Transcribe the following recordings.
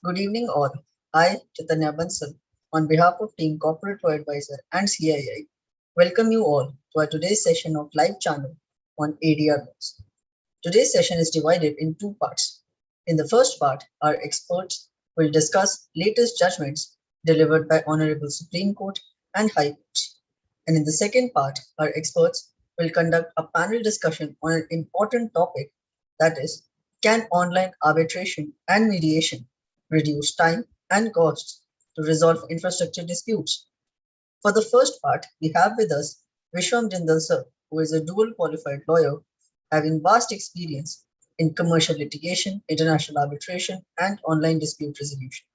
Good evening all. I, Chaitanya Bansal, on behalf of Team Corporate Law Advisor and CII, welcome you all to our today's session of live channel on ADR laws. Today's session is divided in two parts. In the first part, our experts will discuss latest judgments delivered by Honorable Supreme Court and High Courts. And in the second part, our experts will conduct a panel discussion on an important topic, that is, can online arbitration and mediation reduce time and costs to resolve infrastructure disputes? For the first part, we have with us Vishwam Jindal sir, who is a dual qualified lawyer having vast experience in commercial litigation, international arbitration, and online dispute resolution.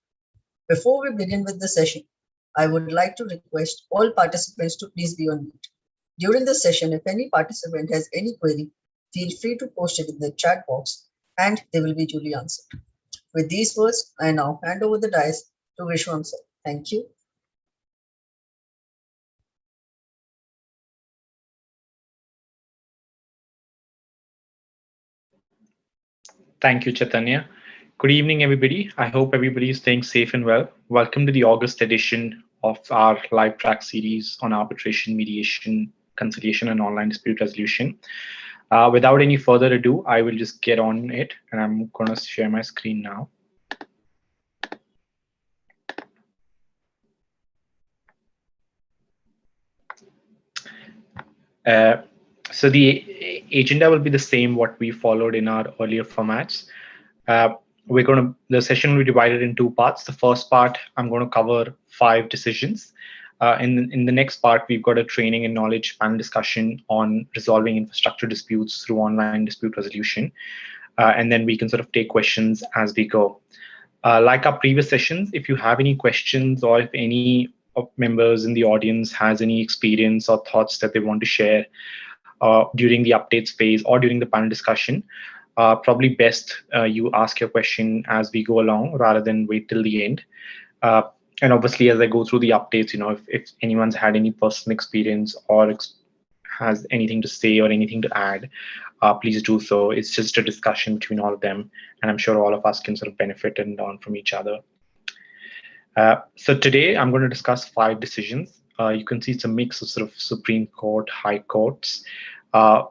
Before we begin with the session, I would like to request all participants to please be on mute. During the session, if any participant has any query, feel free to post it in the chat box and they will be duly answered. With these words, I now hand over the dice to Vishwam sir. Thank you. Thank you, Chaitanya. Good evening, everybody. I hope everybody is staying safe and well. Welcome to the August edition of our live track series on arbitration, mediation, conciliation, and online dispute resolution. Without any further ado, I will just get on it, and I'm going to share my screen now. So the agenda will be the same what we followed in our earlier formats. The session will be divided in two parts. The first part, I'm going to cover 5 decisions. In the next part, we've got a training and knowledge panel discussion on resolving infrastructure disputes through online dispute resolution. And then we can sort of take questions as we go. Like our previous sessions, if you have any questions or if any members in the audience has any experience or thoughts that they want to share during the updates phase or during the panel discussion, probably best you ask your question as we go along rather than wait till the end. And obviously, as I go through the updates, if anyone's had any personal experience or has anything to say or anything to add, please do so. It's just a discussion between all of them, and I'm sure all of us can sort of benefit and learn from each other. So today, I'm going to discuss 5 decisions. You can see it's a mix of sort of Supreme Court, High Courts,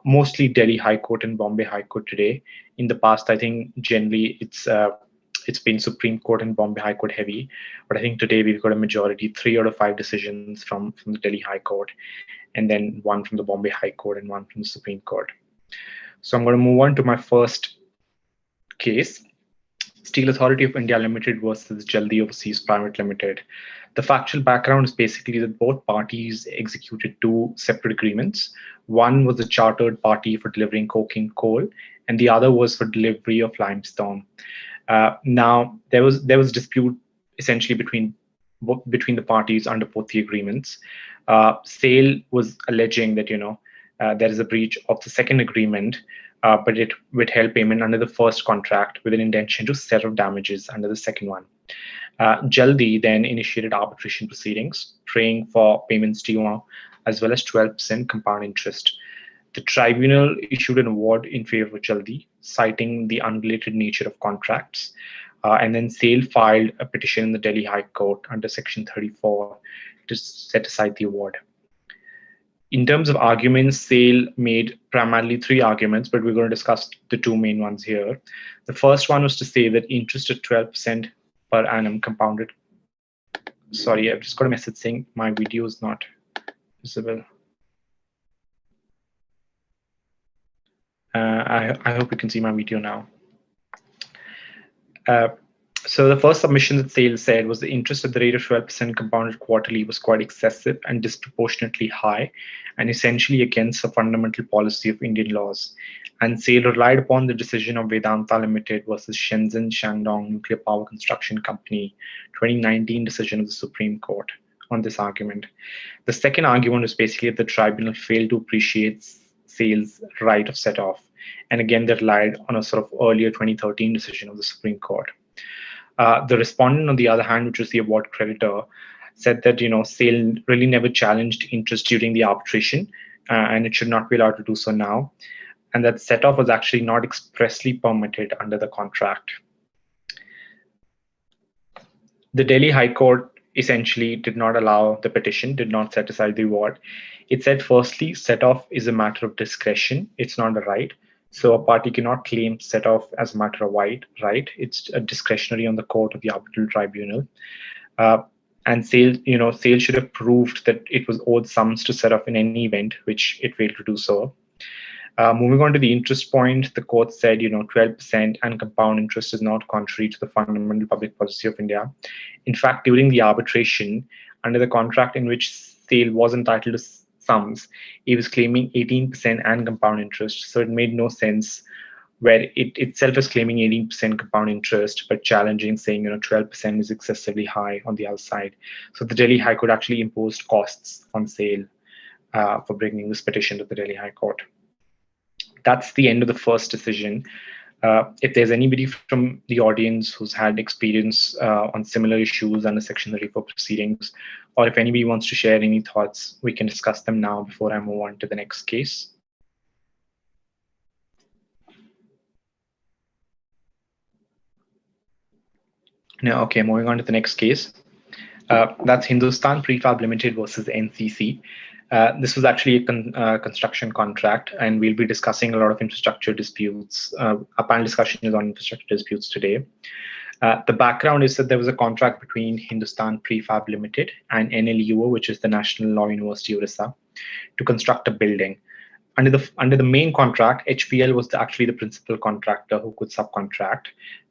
mostly Delhi High Court and Bombay High Court today. In the past, I think generally it's been Supreme Court and Bombay High Court heavy, but I think today we've got a majority, 3 out of 5 decisions from the Delhi High Court, and then 1 from the Bombay High Court and 1 from the Supreme Court. So I'm going to move on to my first case. Steel Authority of India Limited versus Jaldi Overseas Private Limited. The factual background is basically that both parties executed 2 separate agreements. One was a chartered party for delivering coking coal, and the other was for delivery of limestone. Now there was a dispute essentially between the parties under both the agreements. SAIL was alleging that there is a breach of the second agreement, but it withheld payment under the first contract with an intention to settle damages under the second one. Jaldi then initiated arbitration proceedings, praying for payments due as well as 12% compound interest. The tribunal issued an award in favor of Jaldi, citing the unrelated nature of contracts. And then SAIL filed a petition in the Delhi High Court under Section 34 to set aside the award. In terms of arguments, SAIL made primarily 3 arguments, but we're going to discuss the 2 main ones here. The first one was to say that interest at 12% per annum compounded. Sorry, I've just got a message saying my video is not visible. I hope you can see my video now. So the first submission that SAIL said was the interest at the rate of 12% compounded quarterly was quite excessive and disproportionately high, and essentially against the fundamental policy of Indian laws. And SAIL relied upon the decision of Vedanta Limited versus Shenzhen Shandong Nuclear Power Construction Company, 2019 decision of the Supreme Court on this argument. The second argument was basically that the tribunal failed to appreciate SAIL's right of set-off. And again, they relied on a sort of earlier 2013 decision of the Supreme Court. The respondent, on the other hand, which was the award creditor, said that SAIL really never challenged interest during the arbitration, and it should not be allowed to do so now, and that set-off was actually not expressly permitted under the contract. The Delhi High Court essentially did not allow the petition, did not set aside the award. It said, firstly, set off is a matter of discretion, it's not a right. So a party cannot claim set off as a matter of right. It's a discretionary on the court of the arbitral tribunal. Uh, and sale should have proved that it was owed sums to set off in any event, which it failed to do so. Moving on to the interest point, the court said, 12% and compound interest is not contrary to the fundamental public policy of India. In fact, during the arbitration, under the contract in which Sale was entitled to sums, he was claiming 18% and compound interest. So it made no sense where it itself is claiming 18% compound interest, but challenging, saying 12% is excessively high on the other side. So the Delhi High Court actually imposed costs on Sale for bringing this petition to the Delhi High Court. That's the end of the first decision. If there's anybody from the audience who's had experience on similar issues under Section 34 proceedings, or if anybody wants to share any thoughts, we can discuss them now before I move on to the next case. Now, okay, moving on to the next case. That's Hindustan Prefab Limited versus NCC. This was actually a construction contract, and we'll be discussing a lot of infrastructure disputes. Our panel discussion is on infrastructure disputes today. The background is that there was a contract between Hindustan Prefab Limited and NLUO, which is the National Law University of Orissa, to construct a building. Under the main contract, HPL was actually the principal contractor who could subcontract.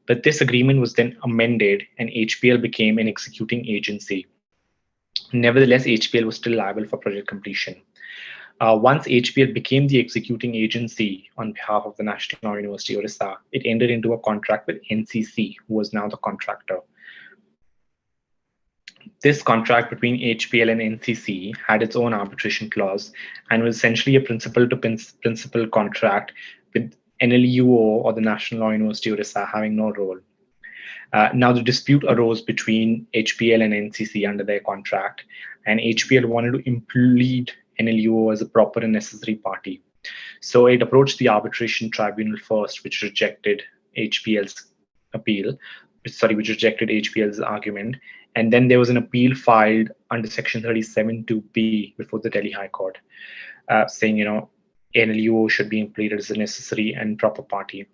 But this agreement was then amended, and HPL became an executing agency. Nevertheless, HPL was still liable for project completion. Once HPL became the executing agency on behalf of the National Law University of Orissa, it entered into a contract with NCC, who was now the contractor. This contract between HPL and NCC had its own arbitration clause and was essentially a principal-to-principal contract with NLUO, or the National Law University of Orissa, having no role. Now, the dispute arose between HPL and NCC under their contract, and HPL wanted to implead NLUO as a proper and necessary party. So it approached the arbitration tribunal first, which rejected HPL's which rejected HPL's argument. And then there was an appeal filed under Section 37(2)(b) before the Delhi High Court, saying, NLUO should be impleaded as a necessary and proper party.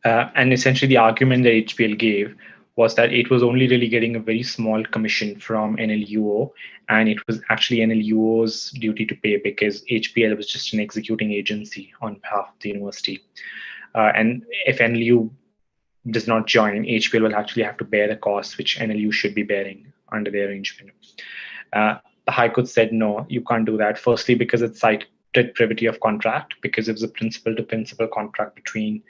And essentially, the argument that HPL gave was that it was only really getting a very small commission from NLUO, and it was actually NLUO's duty to pay because HPL was just an executing agency on behalf of the university. And if NLU does not join, HPL will actually have to bear the costs which NLU should be bearing under the arrangement. The High Court said, no, you can't do that. Firstly, because it cited privity of contract, because it was a principal-to-principal contract between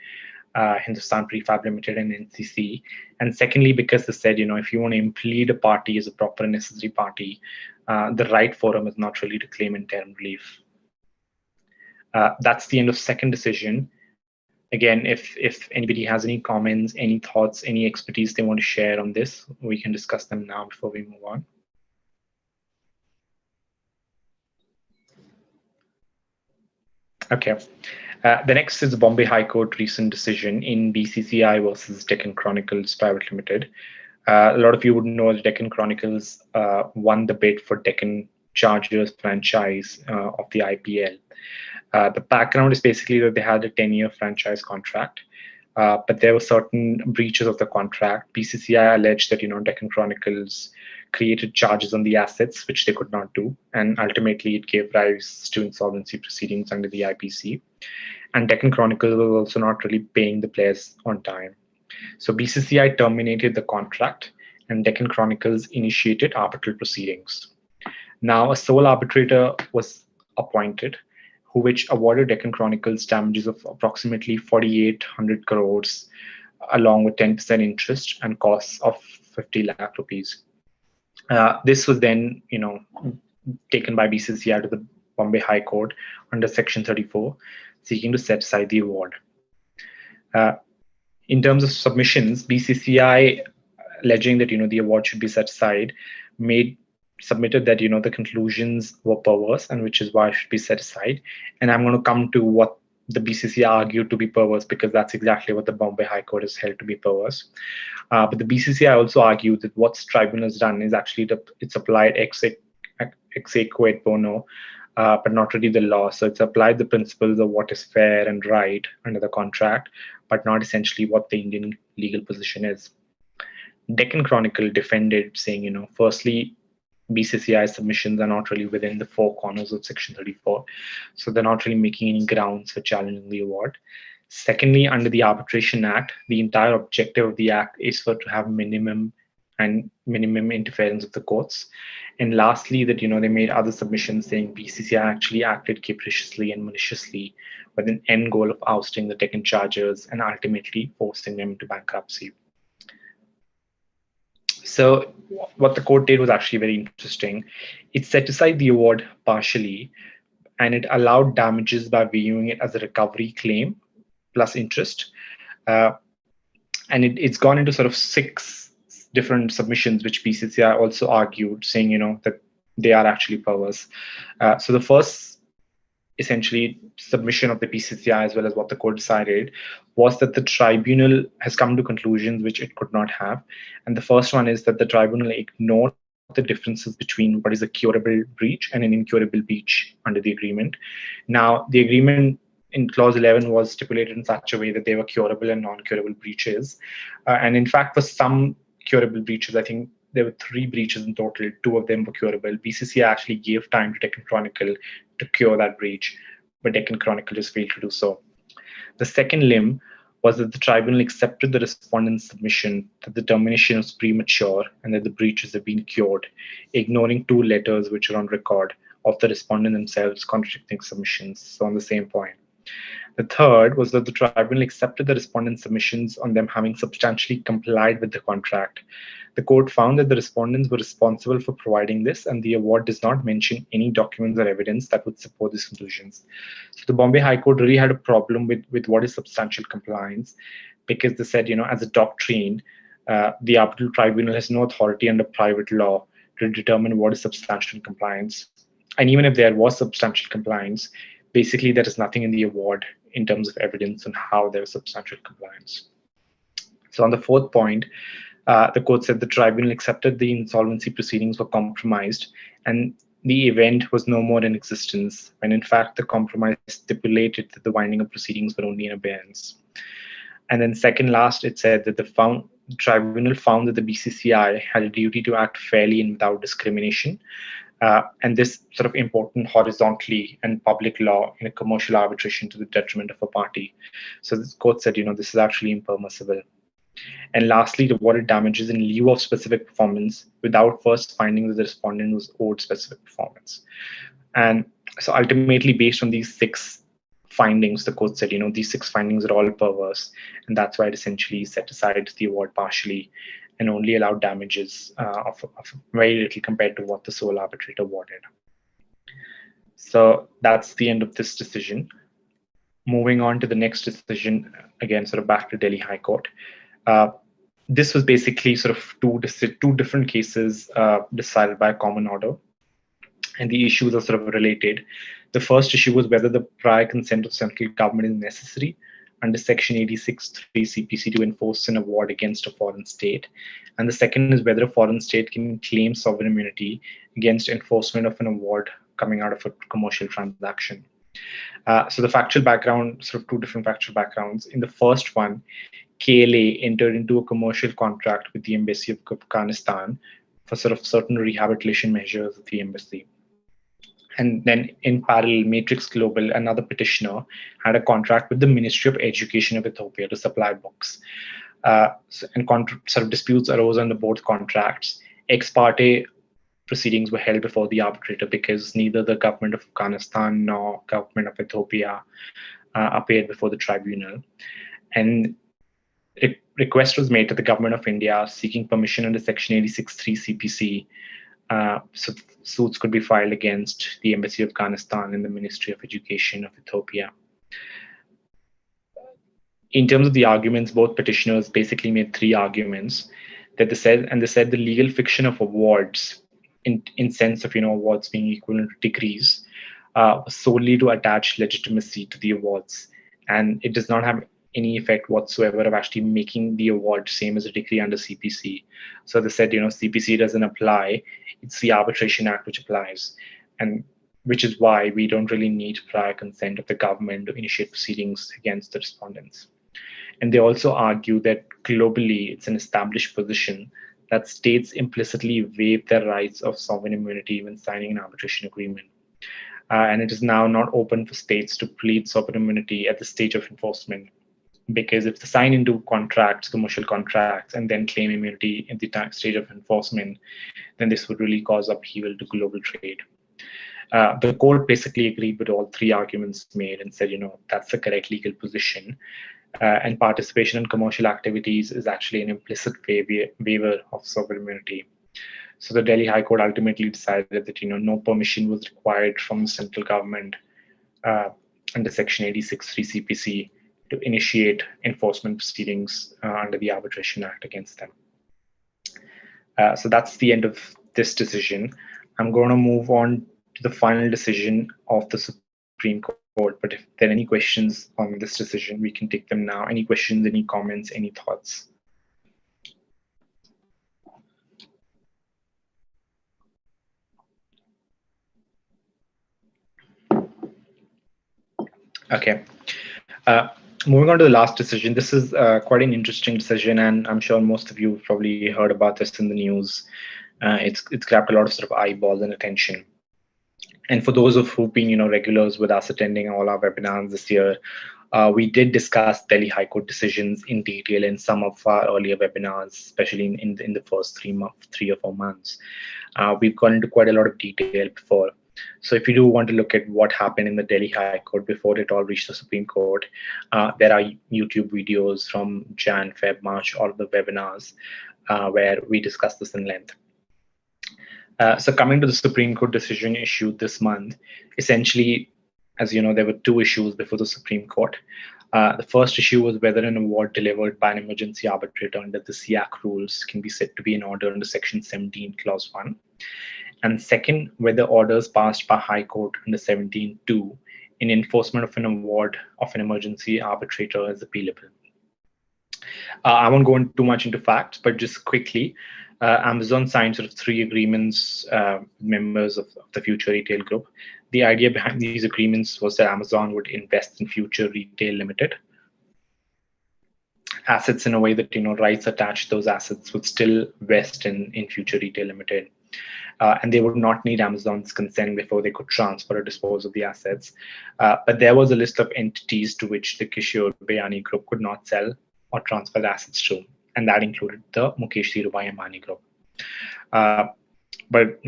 Hindustan Prefab Limited and NCC. And secondly, because they said, if you want to implead a party as a proper and necessary party, the right forum is not really to claim interim relief. That's the end of second decision. Again, if anybody has any comments, any thoughts, any expertise they want to share on this, we can discuss them now before we move on. Okay. The next is the Bombay High Court recent decision in BCCI versus Deccan Chronicles Private Limited. A lot of you would know that Deccan Chronicles won the bid for Deccan Chargers franchise of the IPL. The background is basically that they had a 10-year franchise contract, but there were certain breaches of the contract. BCCI alleged that Deccan Chronicles created charges on the assets, which they could not do, and ultimately it gave rise to insolvency proceedings under the IPC. And Deccan Chronicles was also not really paying the players on time. So BCCI terminated the contract, and Deccan Chronicles initiated arbitral proceedings. Now, a sole arbitrator was appointed, which awarded Deccan Chronicles damages of approximately 4,800 crores, along with 10% interest and costs of 50 lakh rupees. This was then, taken by BCCI to the Bombay High Court under Section 34, seeking to set aside the award. In terms of submissions, BCCI, alleging that the award should be set aside, submitted that the conclusions were perverse, and which is why it should be set aside. And I'm going to come to what the BCCI argued to be perverse because that's exactly what the Bombay High Court has held to be perverse. But the BCCI also argued that what tribunal has done is actually it's applied ex aequo et bono, but not really the law. So it's applied the principles of what is fair and right under the contract, but not essentially what the Indian legal position is. Deccan Chronicle defended, saying, firstly, BCCI submissions are not really within the four corners of Section 34, so they're not really making any grounds for challenging the award. Secondly, under the Arbitration Act, the entire objective of the Act is for to have minimum interference of the courts. And lastly, that they made other submissions saying BCCI actually acted capriciously and maliciously with an end goal of ousting the Deccan chargers and ultimately forcing them into bankruptcy. So what the court did was actually very interesting. It set aside the award partially, and it allowed damages by viewing it as a recovery claim plus interest. And it's gone into sort of 6 different submissions, which BCCI also argued, saying, that they are actually perverse. So the first essentially submission of the BCCI, as well as what the court decided, was that the tribunal has come to conclusions which it could not have. And the first one is that the tribunal ignored the differences between what is a curable breach and an incurable breach under the agreement. Now, the agreement in clause 11 was stipulated in such a way that they were curable and non-curable breaches. And in fact, for some curable breaches, I think there were 3 breaches in total. 2 of them were curable. BCCI actually gave time to Deccan Chronicle to cure that breach, but Deccan Chronicle just failed to do so. The second limb was that the tribunal accepted the respondent's submission that the termination was premature and that the breaches have been cured, ignoring 2 letters which are on record of the respondent themselves contradicting submissions, so on the same point. The third was that the tribunal accepted the respondent's submissions on them having substantially complied with the contract. The court found that the respondents were responsible for providing this, and the award does not mention any documents or evidence that would support these conclusions. So the Bombay High Court really had a problem with what is substantial compliance, because they said, as a doctrine, the arbitral tribunal has no authority under private law to determine what is substantial compliance. And even if there was substantial compliance, basically there is nothing in the award in terms of evidence on how there was substantial compliance. So on the fourth point, the court said the tribunal accepted the insolvency proceedings were compromised and the event was no more in existence, when in fact the compromise stipulated that the winding up proceedings were only in abeyance. And then second last, it said that the tribunal found that the BCCI had a duty to act fairly and without discrimination. And this sort of important horizontally and public law in a commercial arbitration to the detriment of a party. So the court said, this is actually impermissible. And lastly, it awarded damages in lieu of specific performance without first finding that the respondent was owed specific performance. And so ultimately, based on these 6 findings, the court said, these 6 findings are all perverse. And that's why it essentially set aside the award partially and only allowed damages of very little compared to what the sole arbitrator awarded. So that's the end of this decision. Moving on to the next decision, again, sort of back to Delhi High Court. This was basically sort of two different cases decided by a common order, and the issues are sort of related. The first issue was whether the prior consent of central government is necessary under Section 86(3) CPC to enforce an award against a foreign state. And the second is whether a foreign state can claim sovereign immunity against enforcement of an award coming out of a commercial transaction. So the factual background, sort of 2 different factual backgrounds. In the first one, KLA entered into a commercial contract with the Embassy of Afghanistan for sort of certain rehabilitation measures of the embassy. And then in parallel, Matrix Global, another petitioner, had a contract with the Ministry of Education of Ethiopia to supply books. And sort of disputes arose under both contracts. Ex parte proceedings were held before the arbitrator because neither the government of Afghanistan nor government of Ethiopia appeared before the tribunal. And a request was made to the government of India seeking permission under Section 86(3) CPC. So suits could be filed against the Embassy of Afghanistan and the Ministry of Education of Ethiopia. In terms of the arguments, both petitioners basically made 3 arguments that they said the legal fiction of awards in sense of awards being equivalent to degrees was solely to attach legitimacy to the awards, and it does not have any effect whatsoever of actually making the award same as a decree under CPC. So they said, CPC doesn't apply; it's the Arbitration Act which applies, and which is why we don't really need prior consent of the government to initiate proceedings against the respondents. And they also argue that globally, it's an established position that states implicitly waive their rights of sovereign immunity when signing an arbitration agreement. And it is now not open for states to plead sovereign immunity at the stage of enforcement. Because if they sign into contracts, commercial contracts, and then claim immunity at the stage of enforcement, then this would really cause upheaval to global trade. The court basically agreed with all three arguments made and said, that's the correct legal position. And participation in commercial activities is actually an implicit waiver of sovereign immunity. So the Delhi High Court ultimately decided that no permission was required from the central government under Section 86(3) CPC to initiate enforcement proceedings under the Arbitration Act against them. So that's the end of this decision. I'm going to move on to the final decision of the Supreme Court. But if there are any questions on this decision, we can take them now. Any questions, any comments, any thoughts? Okay. Moving on to the last decision, this is quite an interesting decision, and I'm sure most of you probably heard about this in the news. It's grabbed a lot of sort of eyeballs and attention. And for those of who've been regulars with us attending all our webinars this year, we did discuss Delhi High Court decisions in detail in some of our earlier webinars, especially in the first 3 or 4 months. We've gone into quite a lot of detail before. So if you do want to look at what happened in the Delhi High Court before it all reached the Supreme Court, there are YouTube videos from Jan, Feb, March, all of the webinars where we discuss this in length. So coming to the Supreme Court decision issued this month, essentially, as you know, there were 2 issues before the Supreme Court. The first issue was whether an award delivered by an emergency arbitrator under the SIAC rules can be said to be an order under Section 17, Clause 1. And second, whether orders passed by High Court under 17(2) in enforcement of an award of an emergency arbitrator is appealable. I won't go into too much into facts, but just quickly, Amazon signed sort of 3 agreements with members of the Future Retail Group. The idea behind these agreements was that Amazon would invest in Future Retail Limited assets in a way that rights attached to those assets would still vest in Future Retail Limited. And they would not need Amazon's consent before they could transfer or dispose of the assets. But there was a list of entities to which the Kishore Bayani Group could not sell or transfer the assets to, and that included the Mukesh Dhirubhai Ambani Group. But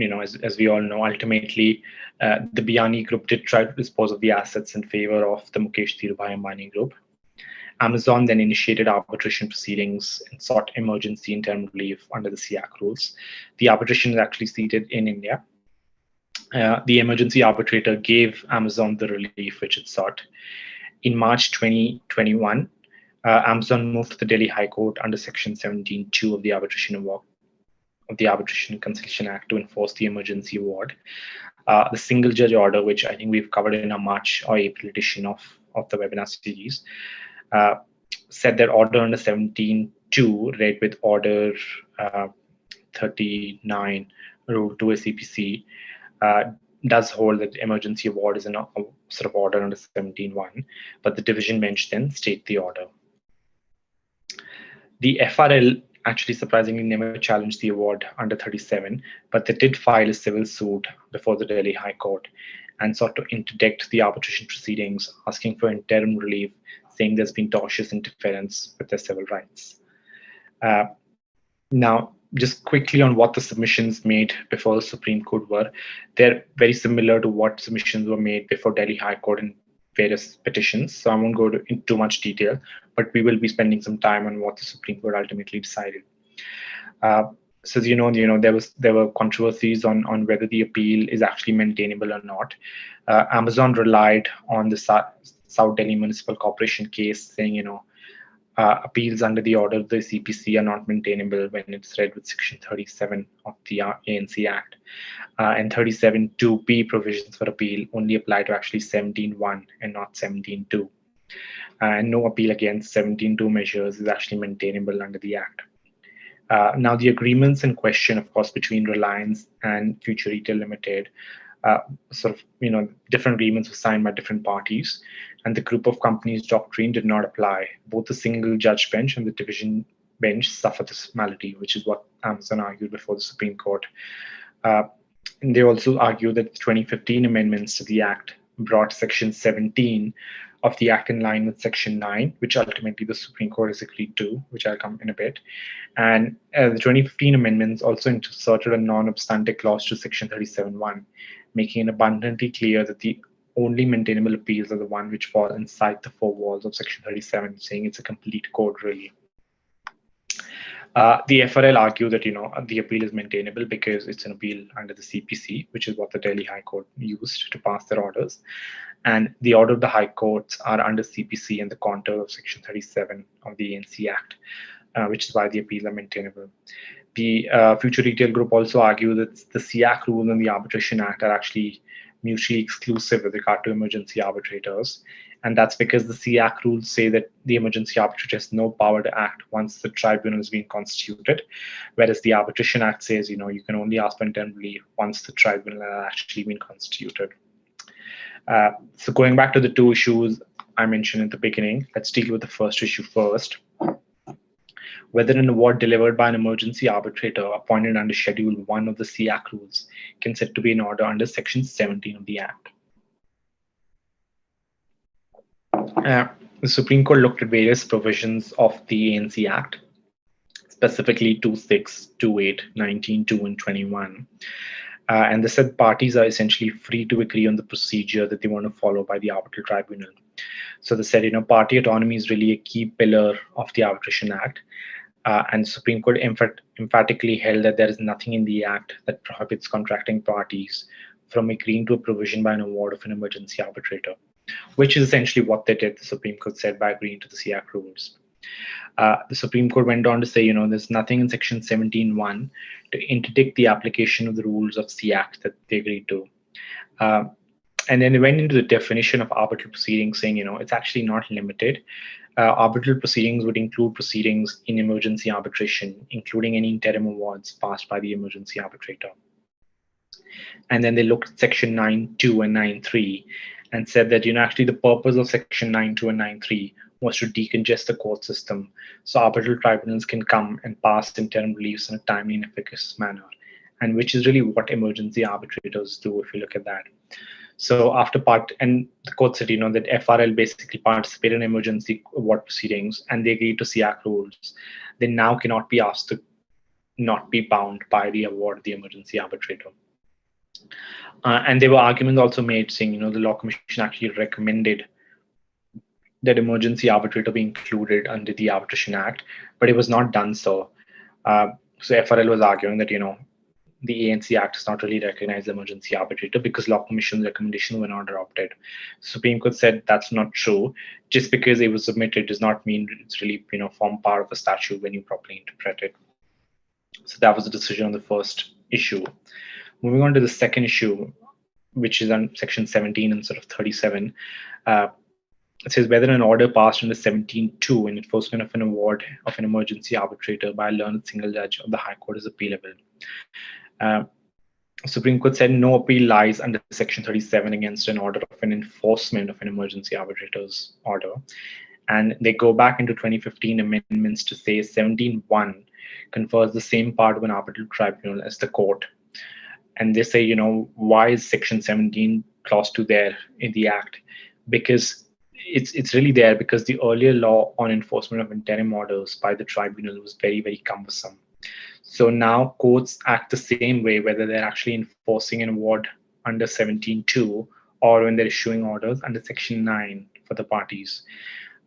as we all know, ultimately the Bayani Group did try to dispose of the assets in favor of the Mukesh Dhirubhai Ambani Group. Amazon then initiated arbitration proceedings and sought emergency interim relief under the SIAC rules. The arbitration is actually seated in India. The emergency arbitrator gave Amazon the relief which it sought. In March 2021, Amazon moved to the Delhi High Court under Section 17(2) of the Arbitration and Conciliation Act to enforce the emergency award. The single judge order, which I think we've covered in our March or April edition of the webinar series, said that order under 17(2) read with order 39 rule 2 CPC does hold that emergency award is a sort of order under 17(1), but the division bench then state the order. The FRL actually surprisingly never challenged the award under 37, but they did file a civil suit before the Delhi High Court and sought to interdict the arbitration proceedings, asking for interim relief, saying there's been tortious interference with their civil rights. Now, just quickly on what the submissions made before the Supreme Court were, they're very similar to what submissions were made before Delhi High Court in various petitions. So I won't go into too much detail, but we will be spending some time on what the Supreme Court ultimately decided. So as you know, there were controversies on whether the appeal is actually maintainable or not. Amazon relied on the South Delhi Municipal Corporation case, saying appeals under the order of the CPC are not maintainable when it's read with Section 37 of the ANC Act. And 37(2)B provisions for appeal only apply to actually 17(1) and not 17(2). and no appeal against 17.2 measures is actually maintainable under the Act. Now, the agreements in question, of course, between Reliance and Future Retail Limited, different agreements were signed by different parties, and the group of companies doctrine did not apply. Both the single judge bench and the division bench suffer this malady, which is what Amazon argued before the Supreme Court. And they also argue that the 2015 amendments to the Act brought Section 17 of the Act in line with Section 9, which ultimately the Supreme Court has agreed to, which I'll come in a bit. And the 2015 amendments also inserted a non-obstante clause to Section 37.1, making it abundantly clear that the only maintainable appeals are the one which fall inside the four walls of Section 37, saying it's a complete code, really. The FRL argue that the appeal is maintainable because it's an appeal under the CPC, which is what the Delhi High Court used to pass their orders, and the order of the High Courts are under CPC and the contour of Section 37 of the ANC Act, which is why the appeals are maintainable. The Future Retail Group also argue that the SIAC rule and the Arbitration Act are actually mutually exclusive with regard to emergency arbitrators. And that's because the SIAC rules say that the emergency arbitrator has no power to act once the tribunal has been constituted, whereas the Arbitration Act says, you can only ask for interim relief once the tribunal has actually been constituted. So going back to the two issues I mentioned at the beginning, let's deal with the first issue first. Whether an award delivered by an emergency arbitrator appointed under Schedule 1 of the SIAC rules can set to be an order under Section 17 of the Act. The Supreme Court looked at various provisions of the ANC Act, specifically 26, 28, 19, 2, and 21. And they said parties are essentially free to agree on the procedure that they want to follow by the arbitral tribunal. So they said, party autonomy is really a key pillar of the Arbitration Act. And the Supreme Court emphatically held that there is nothing in the Act that prohibits contracting parties from agreeing to a provision by an award of an emergency arbitrator, which is essentially what they did, the Supreme Court said, by agreeing to the SIAC rules. The Supreme Court went on to say, there's nothing in Section 17.1 to interdict the application of the rules of SIAC that they agreed to. And then they went into the definition of arbitral proceedings, saying, it's actually not limited. Arbitral proceedings would include proceedings in emergency arbitration, including any interim awards passed by the emergency arbitrator. And then they looked at Section 9.2 and 9.3 and said that, actually the purpose of Section 9.2 and 9.3 was to decongest the court system so arbitral tribunals can come and pass interim reliefs in a timely and efficacious manner, and which is really what emergency arbitrators do if you look at that. So and the court said, that FRL basically participated in emergency award proceedings and they agreed to SIAC rules. They now cannot be asked to not be bound by the award of the emergency arbitrator. And there were arguments also made saying, the Law Commission actually recommended that emergency arbitrator be included under the Arbitration Act, but it was not done so. So FRL was arguing that, the ANC Act does not really recognize the emergency arbitrator because Law Commission's recommendations were not adopted. Supreme Court said that's not true. Just because it was submitted does not mean it's really, form part of a statute when you properly interpret it. So that was the decision on the first issue. Moving on to the second issue, which is on Section 17 and 37. It says whether an order passed under 17.2 in enforcement of an award of an emergency arbitrator by a learned single judge of the High Court is appealable. Supreme Court said no appeal lies under Section 37 against an order of an enforcement of an emergency arbitrator's order. And they go back into 2015 amendments to say 17.1 confers the same part of an arbitral tribunal as the court. And they say, why is Section 17 Clause 2 there in the Act? Because it's really there because the earlier law on enforcement of interim orders by the tribunal was very, very cumbersome. So now courts act the same way, whether they're actually enforcing an award under 17.2 or when they're issuing orders under Section 9 for the parties.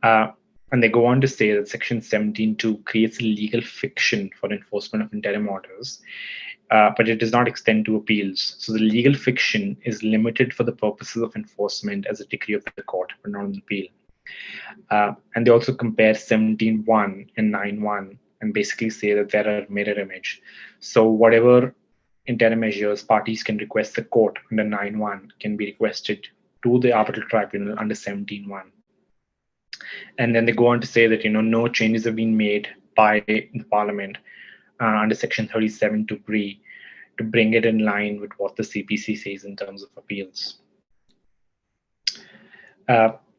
And they go on to say that Section 17.2 creates a legal fiction for enforcement of interim orders, but it does not extend to appeals. So the legal fiction is limited for the purposes of enforcement as a decree of the court, but not an appeal. And they also compare 17.1 and 9.1 and basically say that they're a mirror image. So whatever interim measures parties can request the court under 9.1 can be requested to the arbitral tribunal under 17.1. And then they go on to say that, no changes have been made by the Parliament under Section 37 to bring it in line with what the CPC says in terms of appeals.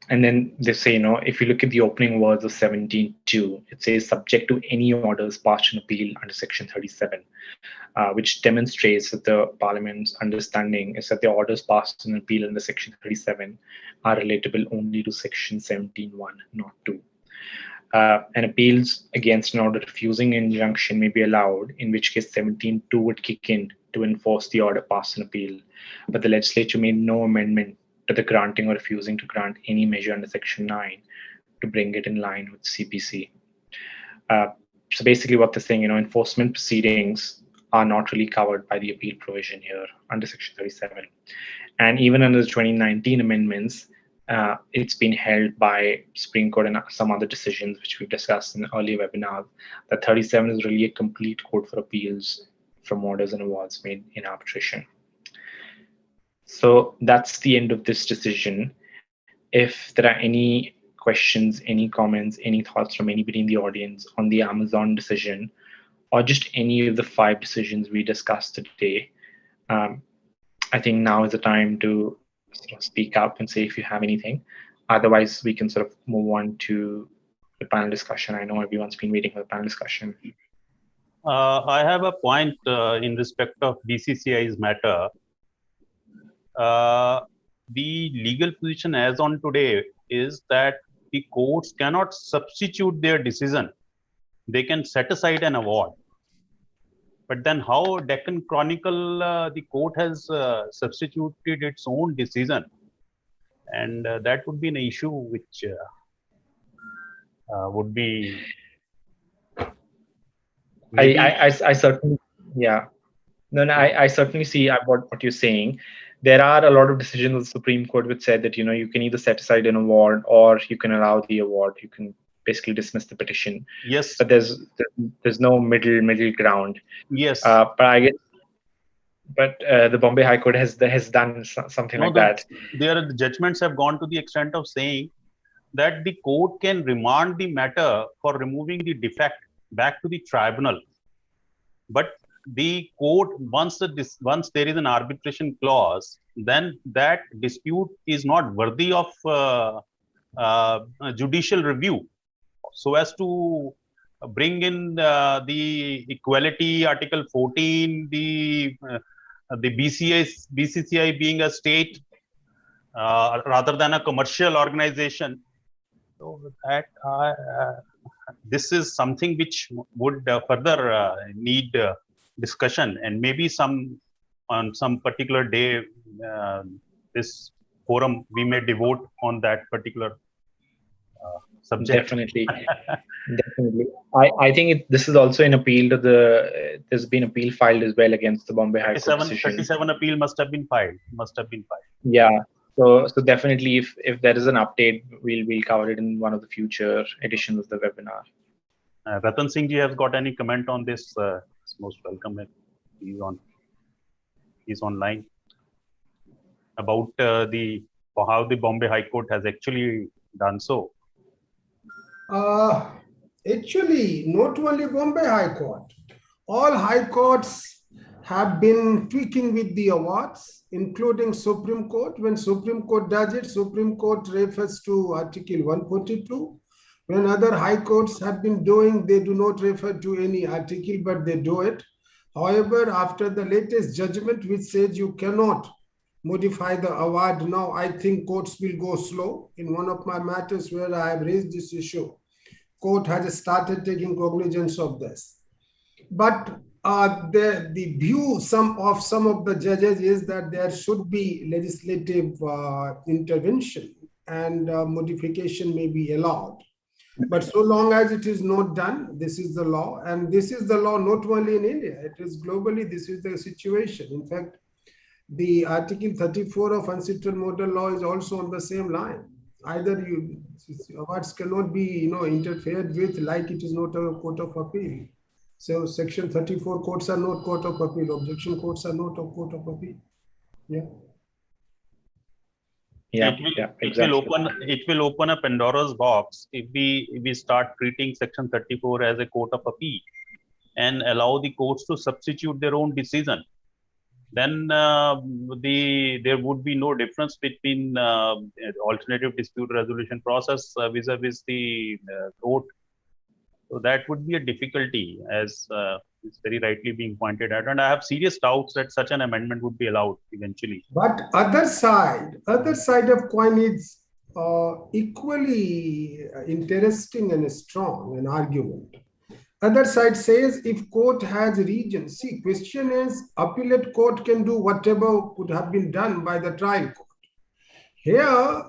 And then they say, if you look at the opening words of 17.2, it says subject to any orders passed in appeal under Section 37, which demonstrates that the Parliament's understanding is that the orders passed in appeal under Section 37 are relatable only to Section 17.1, not 2. And appeals against an order refusing an injunction may be allowed, in which case 17.2 would kick in to enforce the order passed in appeal. But the legislature made no amendment to the granting or refusing to grant any measure under Section 9 to bring it in line with CPC. So basically what they're saying, enforcement proceedings are not really covered by the appeal provision here under Section 37. And even under the 2019 amendments, it's been held by Supreme Court and some other decisions, which we've discussed in earlier webinars, that 37 is really a complete code for appeals from orders and awards made in arbitration. So that's the end of this decision. If there are any questions, any comments, any thoughts from anybody in the audience on the Amazon decision, or just any of the 5 decisions we discussed today, I think now is the time to sort of speak up and say if you have anything. Otherwise, we can sort of move on to the panel discussion. I know everyone's been waiting for the panel discussion. I have a point in respect of BCCI's matter. The legal position as on today is that the courts cannot substitute their decision. They can set aside an award. But then how Deccan Chronicle, the court has substituted its own decision. And that would be an issue which would be... I certainly, yeah. No, I certainly see what you're saying. There are a lot of decisions of the Supreme Court which said that, you can either set aside an award or you can allow the award. You can basically dismiss the petition. Yes. But there's no middle ground. Yes. But I guess, the Bombay High Court has done something like that. Their judgments have gone to the extent of saying that the court can remand the matter for removing the defect back to the tribunal. But the court, once there is an arbitration clause, then that dispute is not worthy of judicial review. So as to bring in the equality, Article 14, the BCCI being a state rather than a commercial organization. So that this is something which would further need discussion, and maybe on some particular day this forum we may devote on that particular subject. Definitely. I think this is also an appeal to there's been appeal filed as well against the Bombay High Court decision. 37 appeal must have been filed. Yeah. So definitely, if there is an update, we'll cover it in one of the future editions of the webinar. Ratan Singh ji has got any comment on this? It's most welcome. He's online about how the Bombay High Court has actually done so. Actually, not only Bombay High Court, all high courts have been tweaking with the awards, including Supreme Court. When Supreme Court does it, Supreme Court refers to Article 142. When other high courts have been doing, they do not refer to any article, but they do it. However, after the latest judgment, which says you cannot modify the award now, I think courts will go slow. In one of my matters where I have raised this issue, court has started taking cognizance of this. But the view some of the judges is that there should be legislative intervention and modification may be allowed. But so long as it is not done, this is the law. And this is the law not only in India, it is globally, this is the situation. In fact, the Article 34 of Unsettled Model Law is also on the same line. Either awards cannot be interfered with, like it is not a court of appeal. So Section 34 courts are not court of appeal. Objection courts are not a court of appeal. Yeah. It will open a Pandora's box if we start treating Section 34 as a court of appeal and allow the courts to substitute their own decision. Then there would be no difference between alternative dispute resolution process vis-a-vis the court. So that would be a difficulty, as is very rightly being pointed out. And I have serious doubts that such an amendment would be allowed eventually. But other side of coin is equally interesting and strong an argument. Other side says if court has region, see, question is appellate court can do whatever could have been done by the trial court. Here,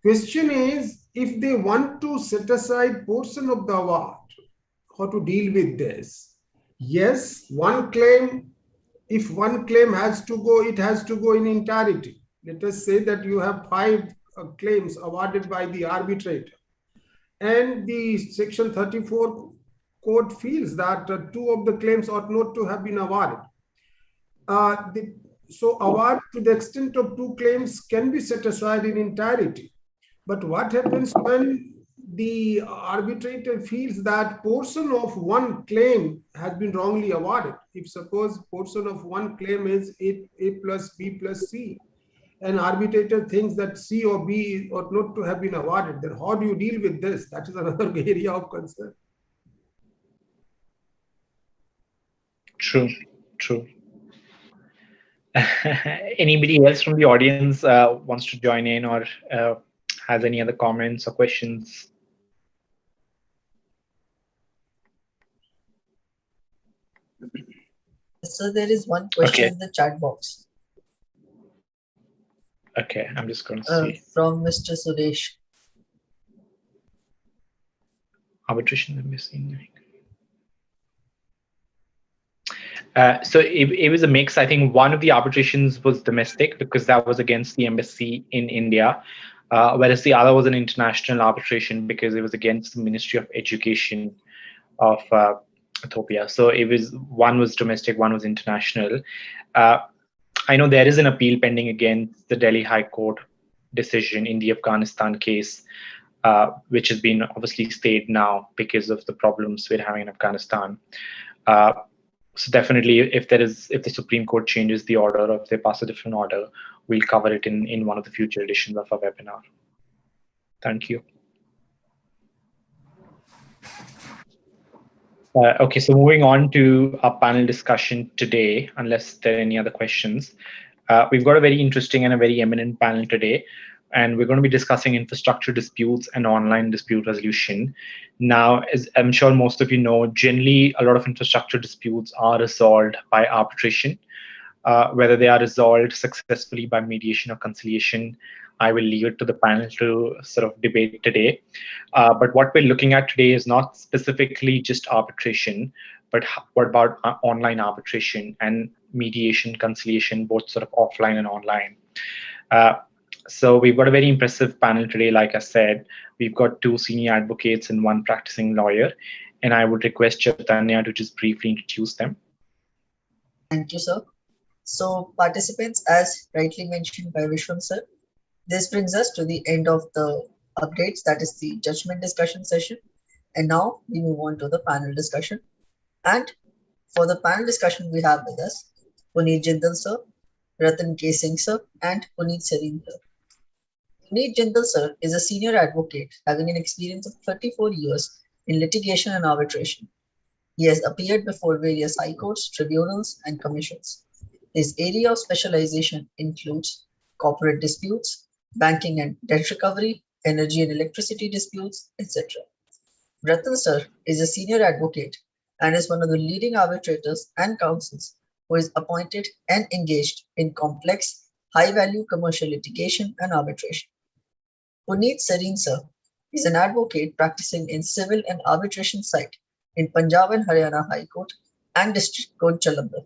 question is if they want to set aside portion of the award, how to deal with this. Yes, one claim, if one claim has to go, it has to go in entirety. Let us say that you have 5 claims awarded by the arbitrator, and the Section 34 court feels that 2 of the claims ought not to have been awarded. So award to the extent of 2 claims can be set aside in entirety. But what happens when the arbitrator feels that portion of one claim has been wrongly awarded? If suppose portion of one claim is A plus B plus C, and arbitrator thinks that C or B ought not to have been awarded, then how do you deal with this? That is another area of concern. True. Anybody else from the audience wants to join in or has any other comments or questions? So there is one question in the chat box. Okay, I'm just going to see. From Mr. Suresh. Arbitration is missing. So it was a mix. I think one of the arbitrations was domestic because that was against the embassy in India, whereas the other was an international arbitration because it was against the Ministry of Education of Ethiopia. So it was, one was domestic, one was international. I know there is an appeal pending against the Delhi High Court decision in the Afghanistan case, which has been obviously stayed now because of the problems we're having in Afghanistan. So definitely, if the Supreme Court changes the order or if they pass a different order, we'll cover it in one of the future editions of our webinar. Thank you. Okay, so moving on to our panel discussion today, unless there are any other questions. We've got a very interesting and a very eminent panel today, and we're going to be discussing infrastructure disputes and online dispute resolution. Now, as I'm sure most of you know, generally a lot of infrastructure disputes are resolved by arbitration. Whether they are resolved successfully by mediation or conciliation, I will leave it to the panel to sort of debate today. But what we're looking at today is not specifically just arbitration, but what about online arbitration and mediation, conciliation, both sort of offline and online. So we've got a very impressive panel today. Like I said, we've got 2 senior advocates and 1 practicing lawyer, and I would request Chaitanya to just briefly introduce them. Thank you, sir. So participants, as rightly mentioned by Vishwan sir, this brings us to the end of the updates, that is the judgment discussion session. And now we move on to the panel discussion. And for the panel discussion, we have with us Puneet Jindal sir, Ratan K. Singh sir, and Puneet Sareen sir. Puneet Jindal sir is a senior advocate having an experience of 34 years in litigation and arbitration. He has appeared before various high courts, tribunals, and commissions. His area of specialization includes corporate disputes, banking and debt recovery, energy and electricity disputes, etc. Ratan sir is a senior advocate and is one of the leading arbitrators and counsels who is appointed and engaged in complex, high-value commercial litigation and arbitration. Puneet Sareen sir is an advocate practicing in civil and arbitration side in Punjab and Haryana High Court and District Court Jalandhar.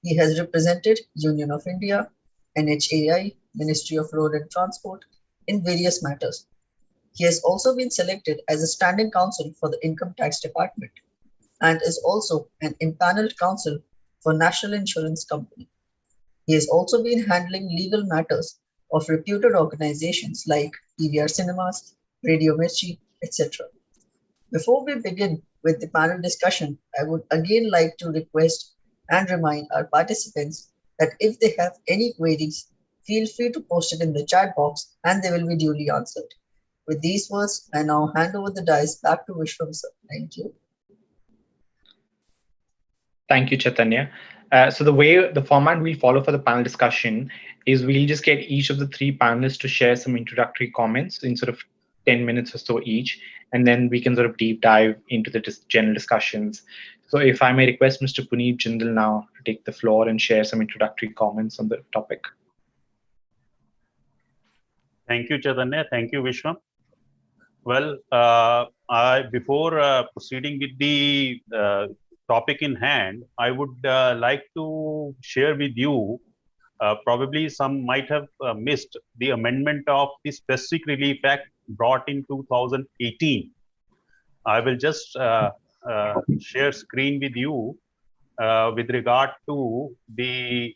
He has represented Union of India, NHAI, Ministry of Road and Transport in various matters. He has also been selected as a standing counsel for the Income Tax Department and is also an impaneled counsel for National Insurance Company. He has also been handling legal matters of reputed organizations like PVR Cinemas, Radio Mirchi, etc. Before we begin with the panel discussion, I would again like to request and remind our participants that if they have any queries, feel free to post it in the chat box and they will be duly answered. With these words, I now hand over the dice back to Vishwam sir. Thank you. Thank you, Chaitanya. So the format we follow for the panel discussion is we'll just get each of the three panelists to share some introductory comments in sort of 10 minutes or so each, and then we can sort of deep dive into the general discussions. So if I may request Mr. Puneet Jindal now to take the floor and share some introductory comments on the topic. Thank you, Chaitanya. Thank you, Vishwam. Well, before proceeding with the topic in hand, I would like to share with you, probably some might have missed the amendment of the Specific Relief Act brought in 2018. I will just share screen with you with regard to the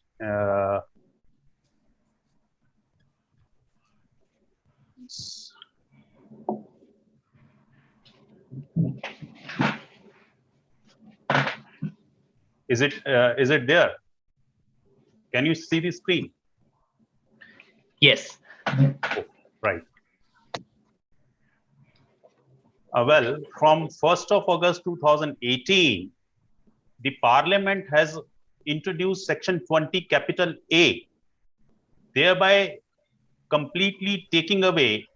is it there? Can you see the screen? Yes. Oh, right. Well, from 1st of August 2018, the Parliament has introduced Section 20 capital A, thereby completely taking away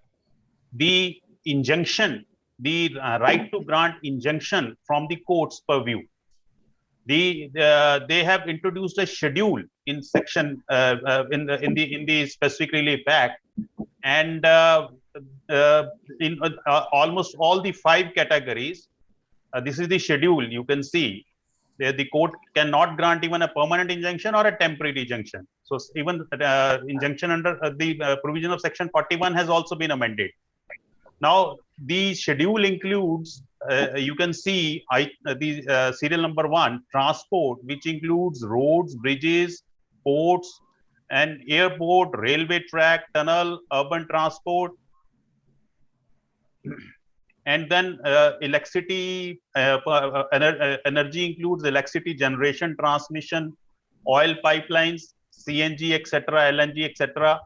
the injunction, the right to grant injunction from the court's purview. They have introduced a schedule in section in the Specific Relief Act, and in almost all the 5 categories, this is the schedule. You can see the court cannot grant even a permanent injunction or a temporary injunction. So even injunction under the provision of Section 41 has also been amended. Now the schedule includes, you can see the serial number 1, transport, which includes roads, bridges, ports, and airport, railway track, tunnel, urban transport, and then electricity, energy includes electricity generation, transmission, oil pipelines, CNG, etc., LNG, etc.,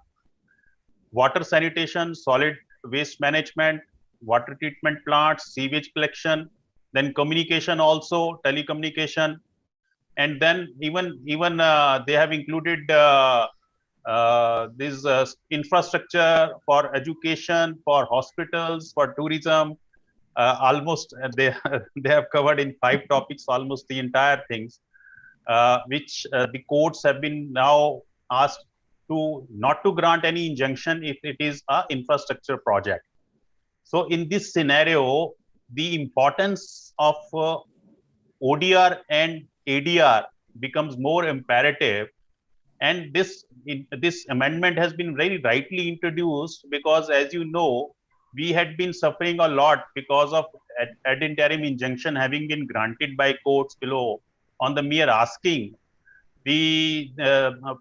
water sanitation, solid waste management, water treatment plants, sewage collection, then communication also, telecommunication, and then even they have included this infrastructure for education, for hospitals, for tourism. Almost they they have covered in 5 topics almost the entire things, which the courts have been now asked to not to grant any injunction if it is a infrastructure project. So in this scenario, the importance of ODR and ADR becomes more imperative, and this amendment has been very rightly introduced because, as you know, we had been suffering a lot because of ad interim injunction having been granted by courts below on the mere asking. The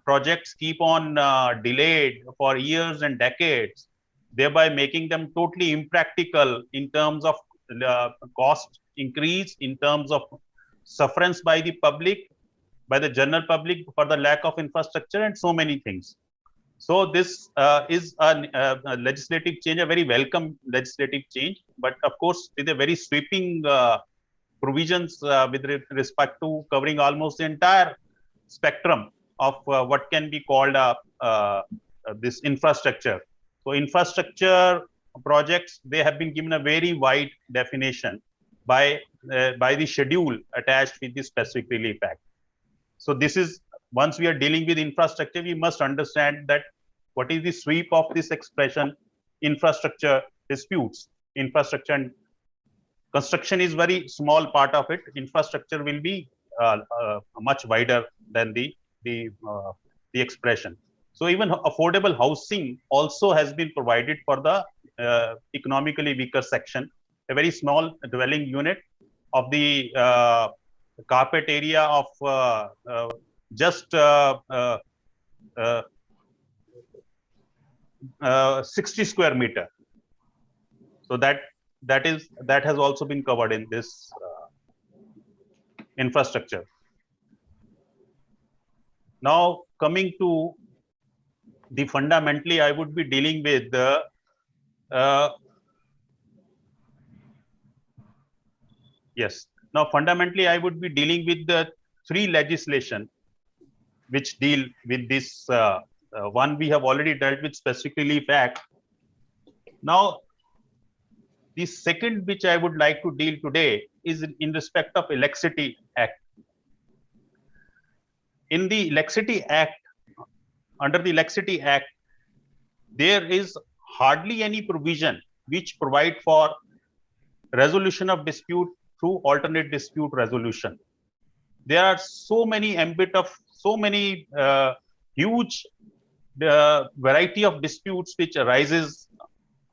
projects keep on delayed for years and decades, thereby making them totally impractical in terms of cost increase, in terms of sufferance by the public, by the general public for the lack of infrastructure, and so many things. So this is a legislative change, a very welcome legislative change, but of course with a very sweeping provisions with respect to covering almost the entire spectrum of what can be called this infrastructure. So infrastructure projects, they have been given a very wide definition by the schedule attached with the Specific Relief Act. So this is, once we are dealing with infrastructure, we must understand that what is the sweep of this expression, infrastructure disputes. Infrastructure and construction is very small part of it. Infrastructure will be much wider than the expression. So even affordable housing also has been provided for the economically weaker section, a very small dwelling unit of the carpet area of just 60 square meter. So that has also been covered in this infrastructure. Now coming to the fundamentally, I would be dealing with the yes. Now fundamentally, I would be dealing with the three legislation which deal with this. One we have already dealt with, specifically Relief Act. Now, the second which I would like to deal today is in respect of Electricity Act. In the Electricity Act, under the Electricity Act, there is hardly any provision which provide for resolution of dispute through alternate dispute resolution. There are so many huge variety of disputes which arises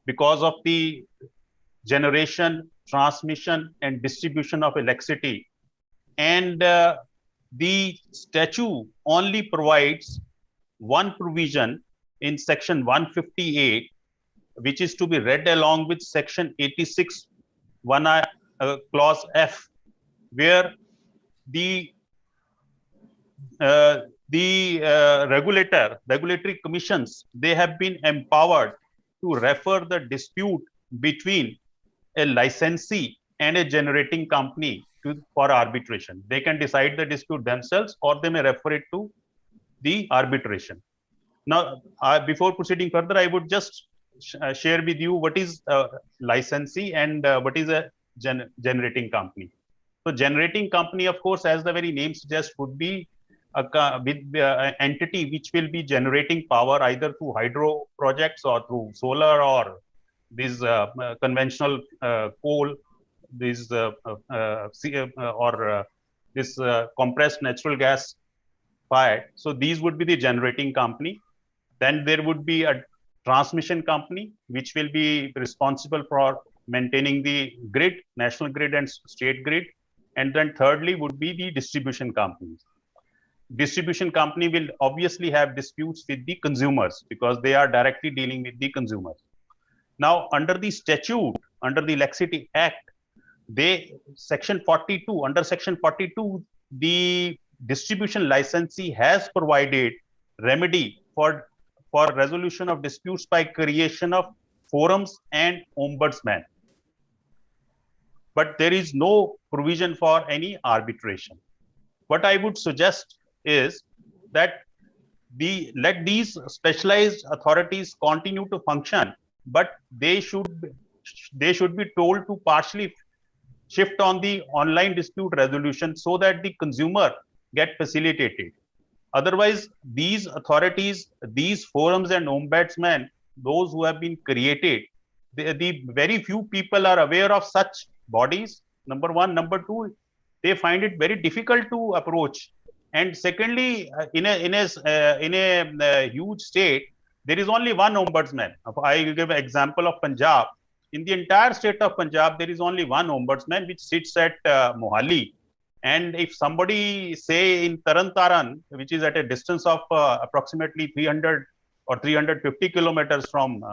because of the generation, transmission, and distribution of electricity. And the statute only provides one provision in section 158, which is to be read along with section 86, clause F, where the regulatory commissions, they have been empowered to refer the dispute between a licensee and a generating company for arbitration. They can decide the dispute themselves, or they may refer it to the arbitration. Now, before proceeding further, I would just share with you what is a licensee and what is a generating company. So, generating company, of course, as the very name suggests, would be an entity which will be generating power either through hydro projects or through solar or these conventional coal, these this compressed natural gas fired. So these would be the generating company. Then there would be a transmission company, which will be responsible for maintaining the grid, national grid and state grid. And then thirdly would be the distribution companies. Distribution company will obviously have disputes with the consumers because they are directly dealing with the consumers. Now, under the statute, under the Electricity Act, section 42, under section 42, the distribution licensee has provided remedy for resolution of disputes by creation of forums and ombudsman. But there is no provision for any arbitration. What I would suggest is that let these specialized authorities continue to function, but they should be told to partially shift on the online dispute resolution so that the consumer get facilitated. Otherwise, these authorities, these forums and ombudsmen, those who have been created, the very few people are aware of such bodies. Number one. Number two, they find it very difficult to approach. And secondly, in a huge state, there is only one ombudsman. I will give an example of Punjab. In the entire state of Punjab, there is only one ombudsman which sits at Mohali. And if somebody, say in Tarantaran, which is at a distance of approximately 300 or 350 kilometers from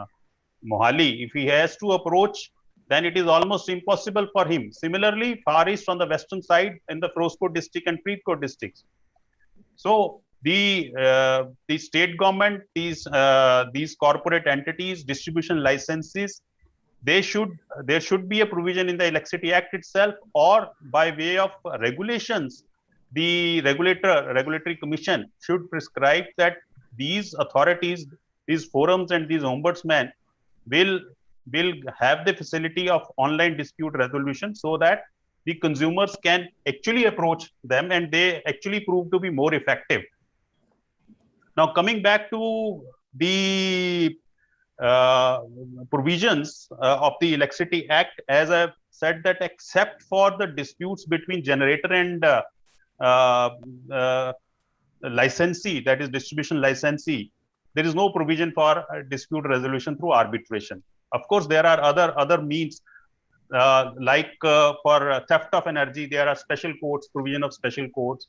Mohali, if he has to approach, then it is almost impossible for him. Similarly, far east on the western side in the Firozpur district and Faridkot districts. So the state government, these corporate entities, distribution licenses, there should be a provision in the Electricity Act itself, or by way of regulations, the regulatory commission should prescribe that these authorities, these forums and these ombudsmen will have the facility of online dispute resolution so that the consumers can actually approach them and they actually prove to be more effective. Now, coming back to the provisions of the Electricity Act, as I've said, that except for the disputes between generator and licensee, that is distribution licensee, there is no provision for dispute resolution through arbitration. Of course, there are other means like for theft of energy, there are special courts, provision of special courts.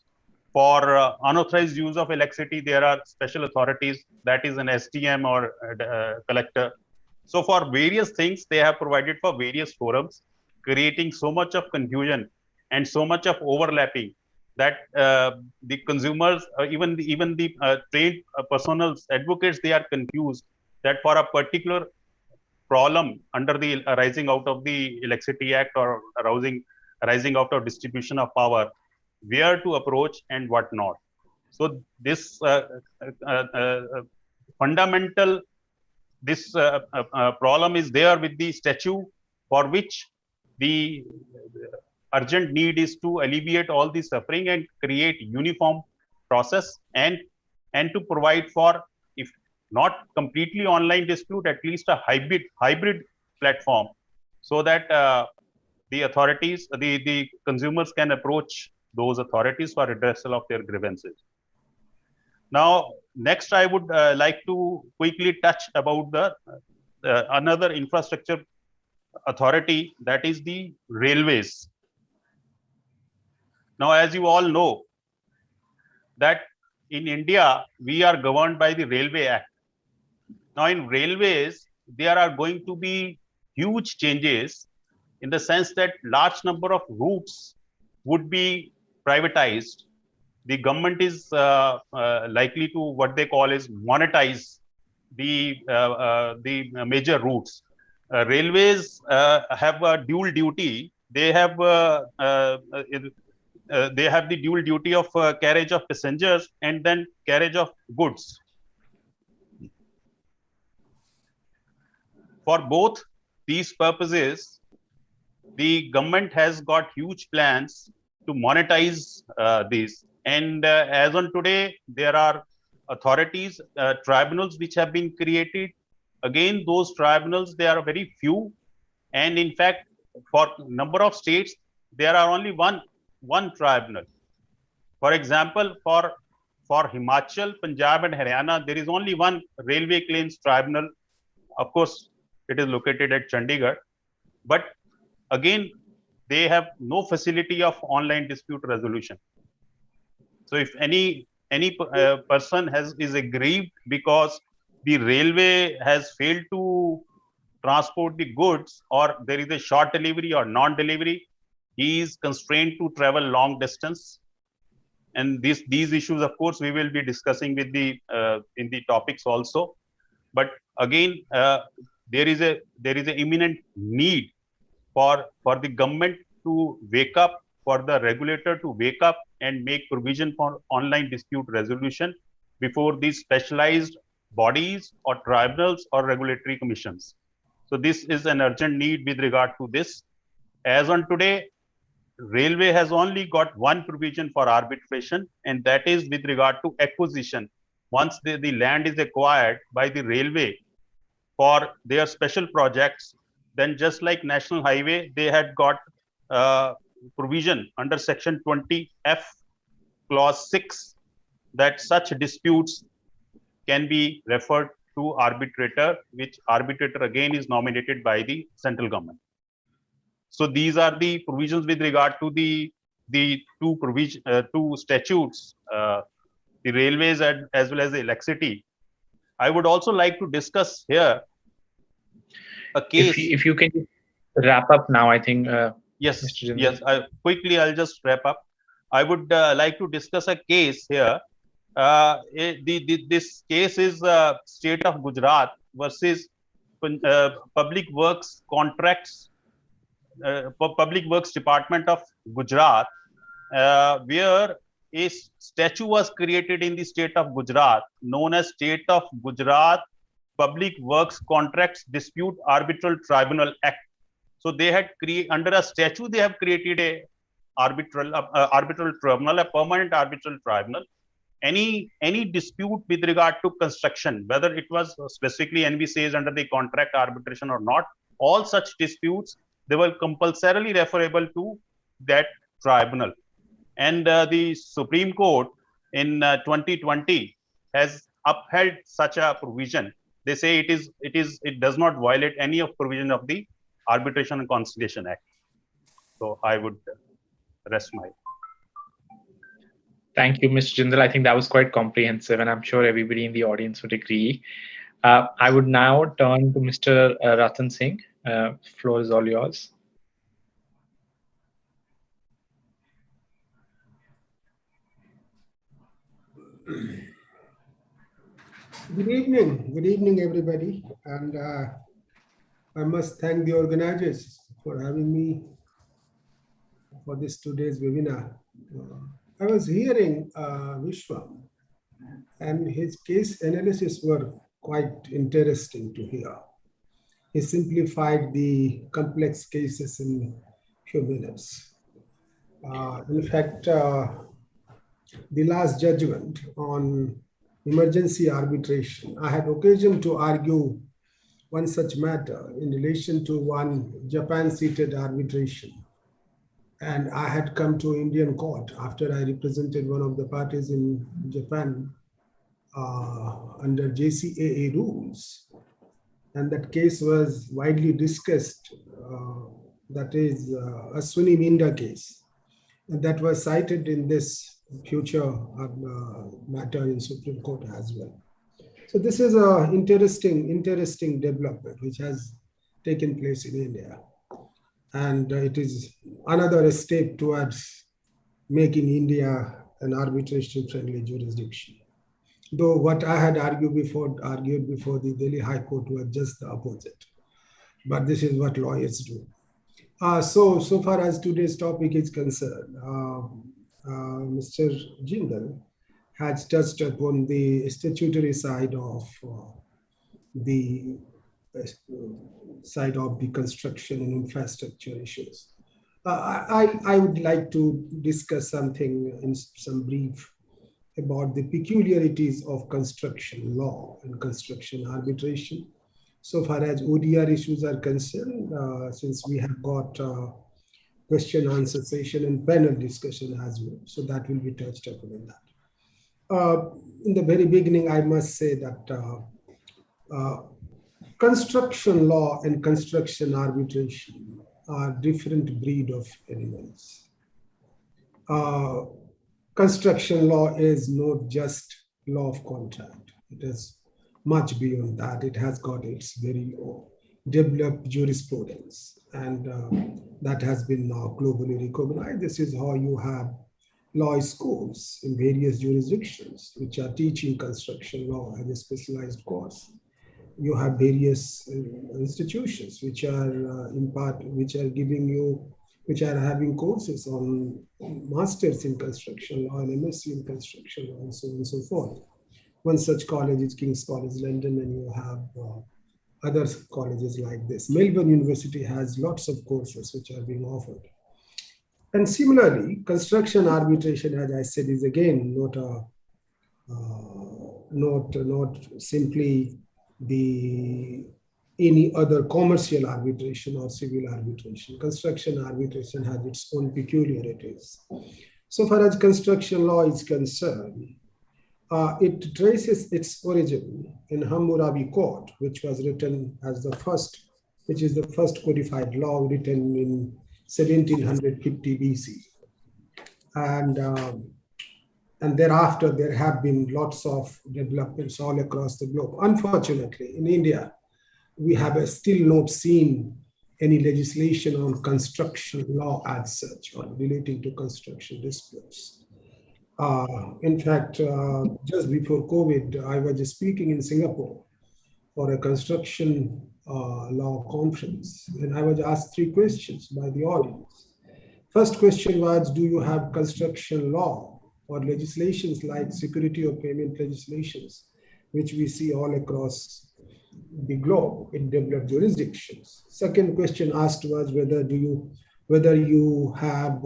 For unauthorized use of electricity, there are special authorities, that is an SDM or collector. So for various things, they have provided for various forums, creating so much of confusion and so much of overlapping that the consumers, even the trained personals, advocates, they are confused that for a particular problem under the arising out of the Electricity Act or arising out of distribution of power, where to approach and what not. So this fundamental problem is there with the statute, for which the urgent need is to alleviate all the suffering and create uniform process, and to provide for, if not completely online dispute, at least a hybrid platform, so that the authorities, the consumers can approach those authorities for redressal of their grievances. Now, next, I would like to quickly touch about the another infrastructure authority, that is the railways. Now, as you all know, that in India, we are governed by the Railway Act. Now, in railways, there are going to be huge changes, in the sense that large number of routes would be privatized. The government is likely to, what they call is, monetize the major routes. Railways have a dual duty. They have the dual duty of carriage of passengers and then carriage of goods. For both these purposes, the government has got huge plans to monetize these. And as on today, there are authorities, tribunals which have been created. Again, those tribunals, they are very few. And in fact, for number of states, there are only one tribunal. For example, for Himachal, Punjab and Haryana, there is only one railway claims tribunal. Of course, it is located at Chandigarh. But again, they have no facility of online dispute resolution. So if any person is aggrieved because the railway has failed to transport the goods, or there is a short delivery or non-delivery, he is constrained to travel long distance. And these issues, of course, we will be discussing with the in the topics also. But again, there is a imminent need for the government to wake up, for the regulator to wake up and make provision for online dispute resolution before these specialized bodies or tribunals or regulatory commissions. So this is an urgent need with regard to this. As on today, railway has only got one provision for arbitration, and that is with regard to acquisition. Once the land is acquired by the railway for their special projects, then just like National Highway, they had got provision under Section 20F, Clause 6, that such disputes can be referred to arbitrator, which arbitrator again is nominated by the central government. So these are the provisions with regard to the two statutes, the railways as well as the electricity. I would also like to discuss here a case. If you can wrap up now, I think. Yes, Mr. Jindal. yes. Quickly, I'll just wrap up. I would like to discuss a case here. This case is State of Gujarat versus Public Works Contracts, Public Works Department of Gujarat, where a statute was created in the state of Gujarat known as State of Gujarat Public Works Contracts Dispute Arbitral Tribunal Act. So they had under a statute, they have created a arbitral tribunal, a permanent arbitral tribunal. Any dispute with regard to construction, whether it was specifically NB says under the contract arbitration or not, all such disputes, they were compulsorily referable to that tribunal. And the Supreme Court in 2020 has upheld such a provision. They say it does not violate any of provision of the Arbitration and Conciliation Act. So I would rest my. Thank you, Mr. Jindal. I think that was quite comprehensive, and I'm sure everybody in the audience would agree. I would now turn to Mr. Ratan Singh. Floor is all yours. Good evening, everybody. And I must thank the organizers for having me for this today's webinar. I was hearing Vishwam, and his case analysis were quite interesting to hear. He simplified the complex cases in few minutes. In fact, the last judgment on emergency arbitration, I had occasion to argue one such matter in relation to one Japan-seated arbitration. And I had come to Indian court after I represented one of the parties in Japan under JCAA rules. And that case was widely discussed. That is Aswini Minda case. And that was cited in this future matter in Supreme Court as well. So this is an interesting development which has taken place in India. And it is another step towards making India an arbitration-friendly jurisdiction. Though what I had argued before the Delhi High Court was just the opposite. But this is what lawyers do. So far as today's topic is concerned, Mr. Jindal has touched upon the statutory side of the construction and infrastructure issues. I would like to discuss something in some brief about the peculiarities of construction law and construction arbitration. So far as ODR issues are concerned, since we have got question answer session and panel discussion as well. So that will be touched upon in that. In the very beginning, I must say that construction law and construction arbitration are different breed of animals. Construction law is not just law of contract. It is much beyond that. It has got its very developed jurisprudence, and that has been now globally recognized. This is how you have law schools in various jurisdictions which are teaching construction law as a specialized course. You have various institutions which are having courses on masters in construction law and MSc in construction law and so on and so forth. One such college is King's College London, and you have other colleges like this. Melbourne University has lots of courses which are being offered. And similarly, construction arbitration, as I said, is again not simply any other commercial arbitration or civil arbitration. Construction arbitration has its own peculiarities. So far as construction law is concerned, it traces its origin in Hammurabi Code, which was written as the first codified law written in 1750 BC. And thereafter, there have been lots of developments all across the globe. Unfortunately, in India, we have still not seen any legislation on construction law as such, or relating to construction disputes. In fact, just before COVID, I was speaking in Singapore for a construction law conference, and I was asked 3 questions by the audience. First question was, do you have construction law or legislations like security of payment legislations, which we see all across the globe in developed jurisdictions? Second question asked was whether you have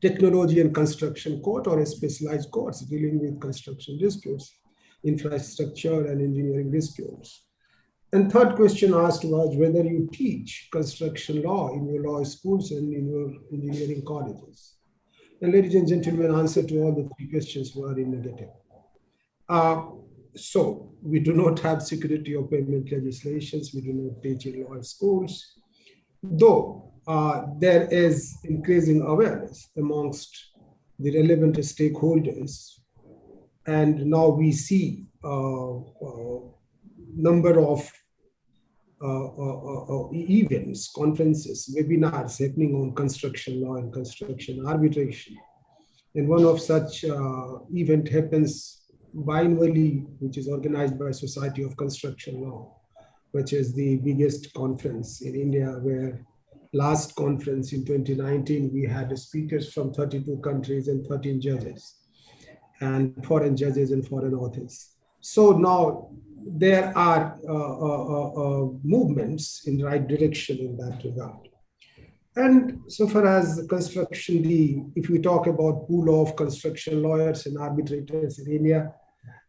technology and construction court or a specialized courts dealing with construction disputes, infrastructure and engineering disputes. And third question asked was whether you teach construction law in your law schools and in your engineering colleges. And ladies and gentlemen, answer to all the 3 questions were in negative. So we do not have security of payment legislations. We do not teach in law schools, though there is increasing awareness amongst the relevant stakeholders. And now we see number of events, conferences, webinars happening on construction law and construction arbitration. And one of such event happens biannually, which is organized by Society of Construction Law, which is the biggest conference in India, where last conference in 2019, we had speakers from 32 countries and 13 judges, and foreign judges and foreign authors. So now there are movements in the right direction in that regard. And so far as construction, if we talk about pool of construction lawyers and arbitrators in India,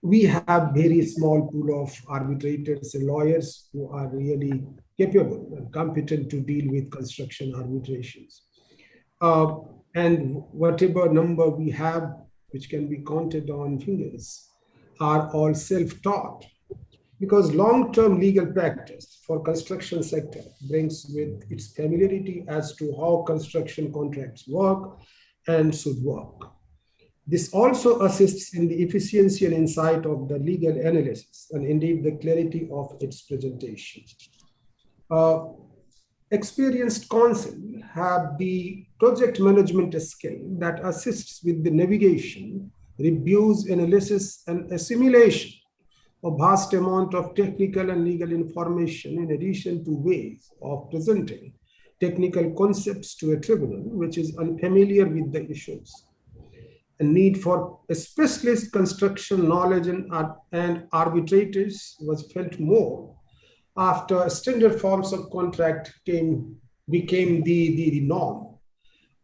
we have very small pool of arbitrators and lawyers who are really capable and competent to deal with construction arbitrations. And whatever number we have, which can be counted on fingers, are all self-taught, because long-term legal practice for construction sector brings with its familiarity as to how construction contracts work and should work. This also assists in the efficiency and insight of the legal analysis and indeed the clarity of its presentation. Experienced counsel have the project management skill that assists with the navigation, reviews, analysis, and assimilation of vast amount of technical and legal information, in addition to ways of presenting technical concepts to a tribunal which is unfamiliar with the issues. A need for a specialist construction knowledge and arbitrators was felt more after standard forms of contract became the norm.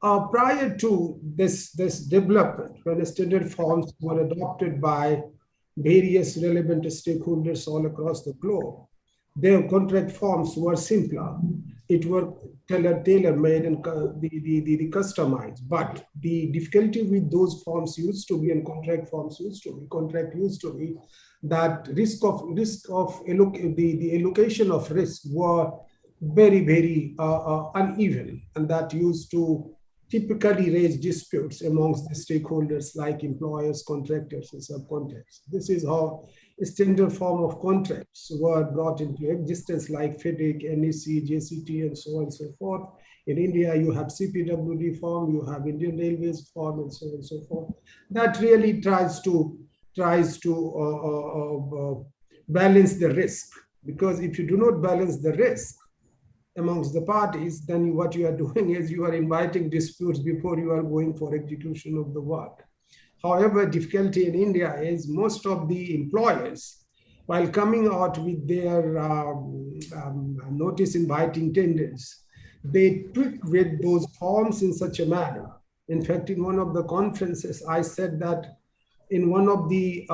Prior to this development, when the standard forms were adopted by various relevant stakeholders all across the globe, their contract forms were simpler. It were tailor-made and the customized. But the difficulty with those forms used to be, and contract used to be, that the allocation of risk were very, very uneven, and that used to typically raise disputes amongst the stakeholders like employers, contractors, and subcontractors. This is how a standard form of contracts were brought into existence, like FEDIC, NEC, JCT, and so on and so forth. In India, you have CPWD form, you have Indian Railways form, and so on and so forth. That really tries to balance the risk, because if you do not balance the risk amongst the parties, then what you are doing is you are inviting disputes before you are going for execution of the work. However, difficulty in India is most of the employers, while coming out with their notice inviting tenders, they tweak with those forms in such a manner. In fact, in one of the conferences, I said that in one of the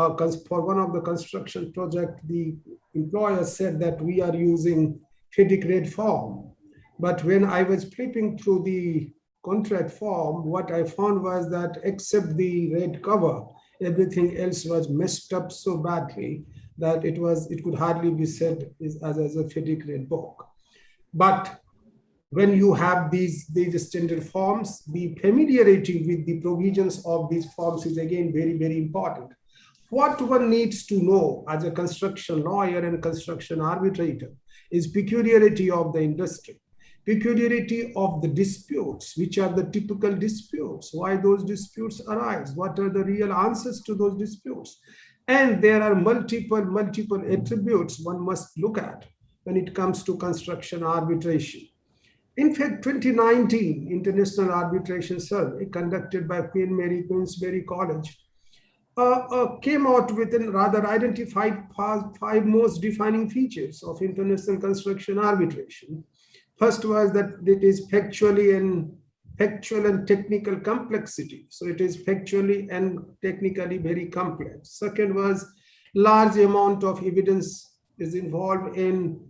for one of the construction project, the employer said that we are using FEDIC red form. But when I was flipping through the contract form, what I found was that except the red cover, everything else was messed up so badly that it could hardly be said as a FEDIC red book. But when you have these standard forms, the familiarity with the provisions of these forms is again very, very important. What one needs to know as a construction lawyer and construction arbitrator is peculiarity of the industry, peculiarity of the disputes, which are the typical disputes, why those disputes arise, what are the real answers to those disputes. And there are multiple attributes one must look at when it comes to construction arbitration. In fact, 2019 International Arbitration Survey conducted by Queen Mary Queensberry College came out with and rather identified five most defining features of international construction arbitration. First was that it is factual and technical complexity. So it is factually and technically very complex. Second was large amount of evidence is involved in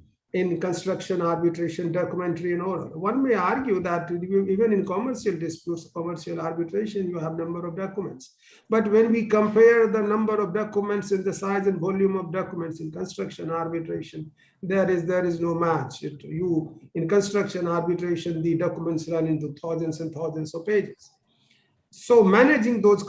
construction arbitration, documentary and oral. One may argue that even in commercial disputes, commercial arbitration, you have number of documents. But when we compare the number of documents and the size and volume of documents in construction arbitration, there is no match. In construction arbitration, the documents run into thousands and thousands of pages. So managing those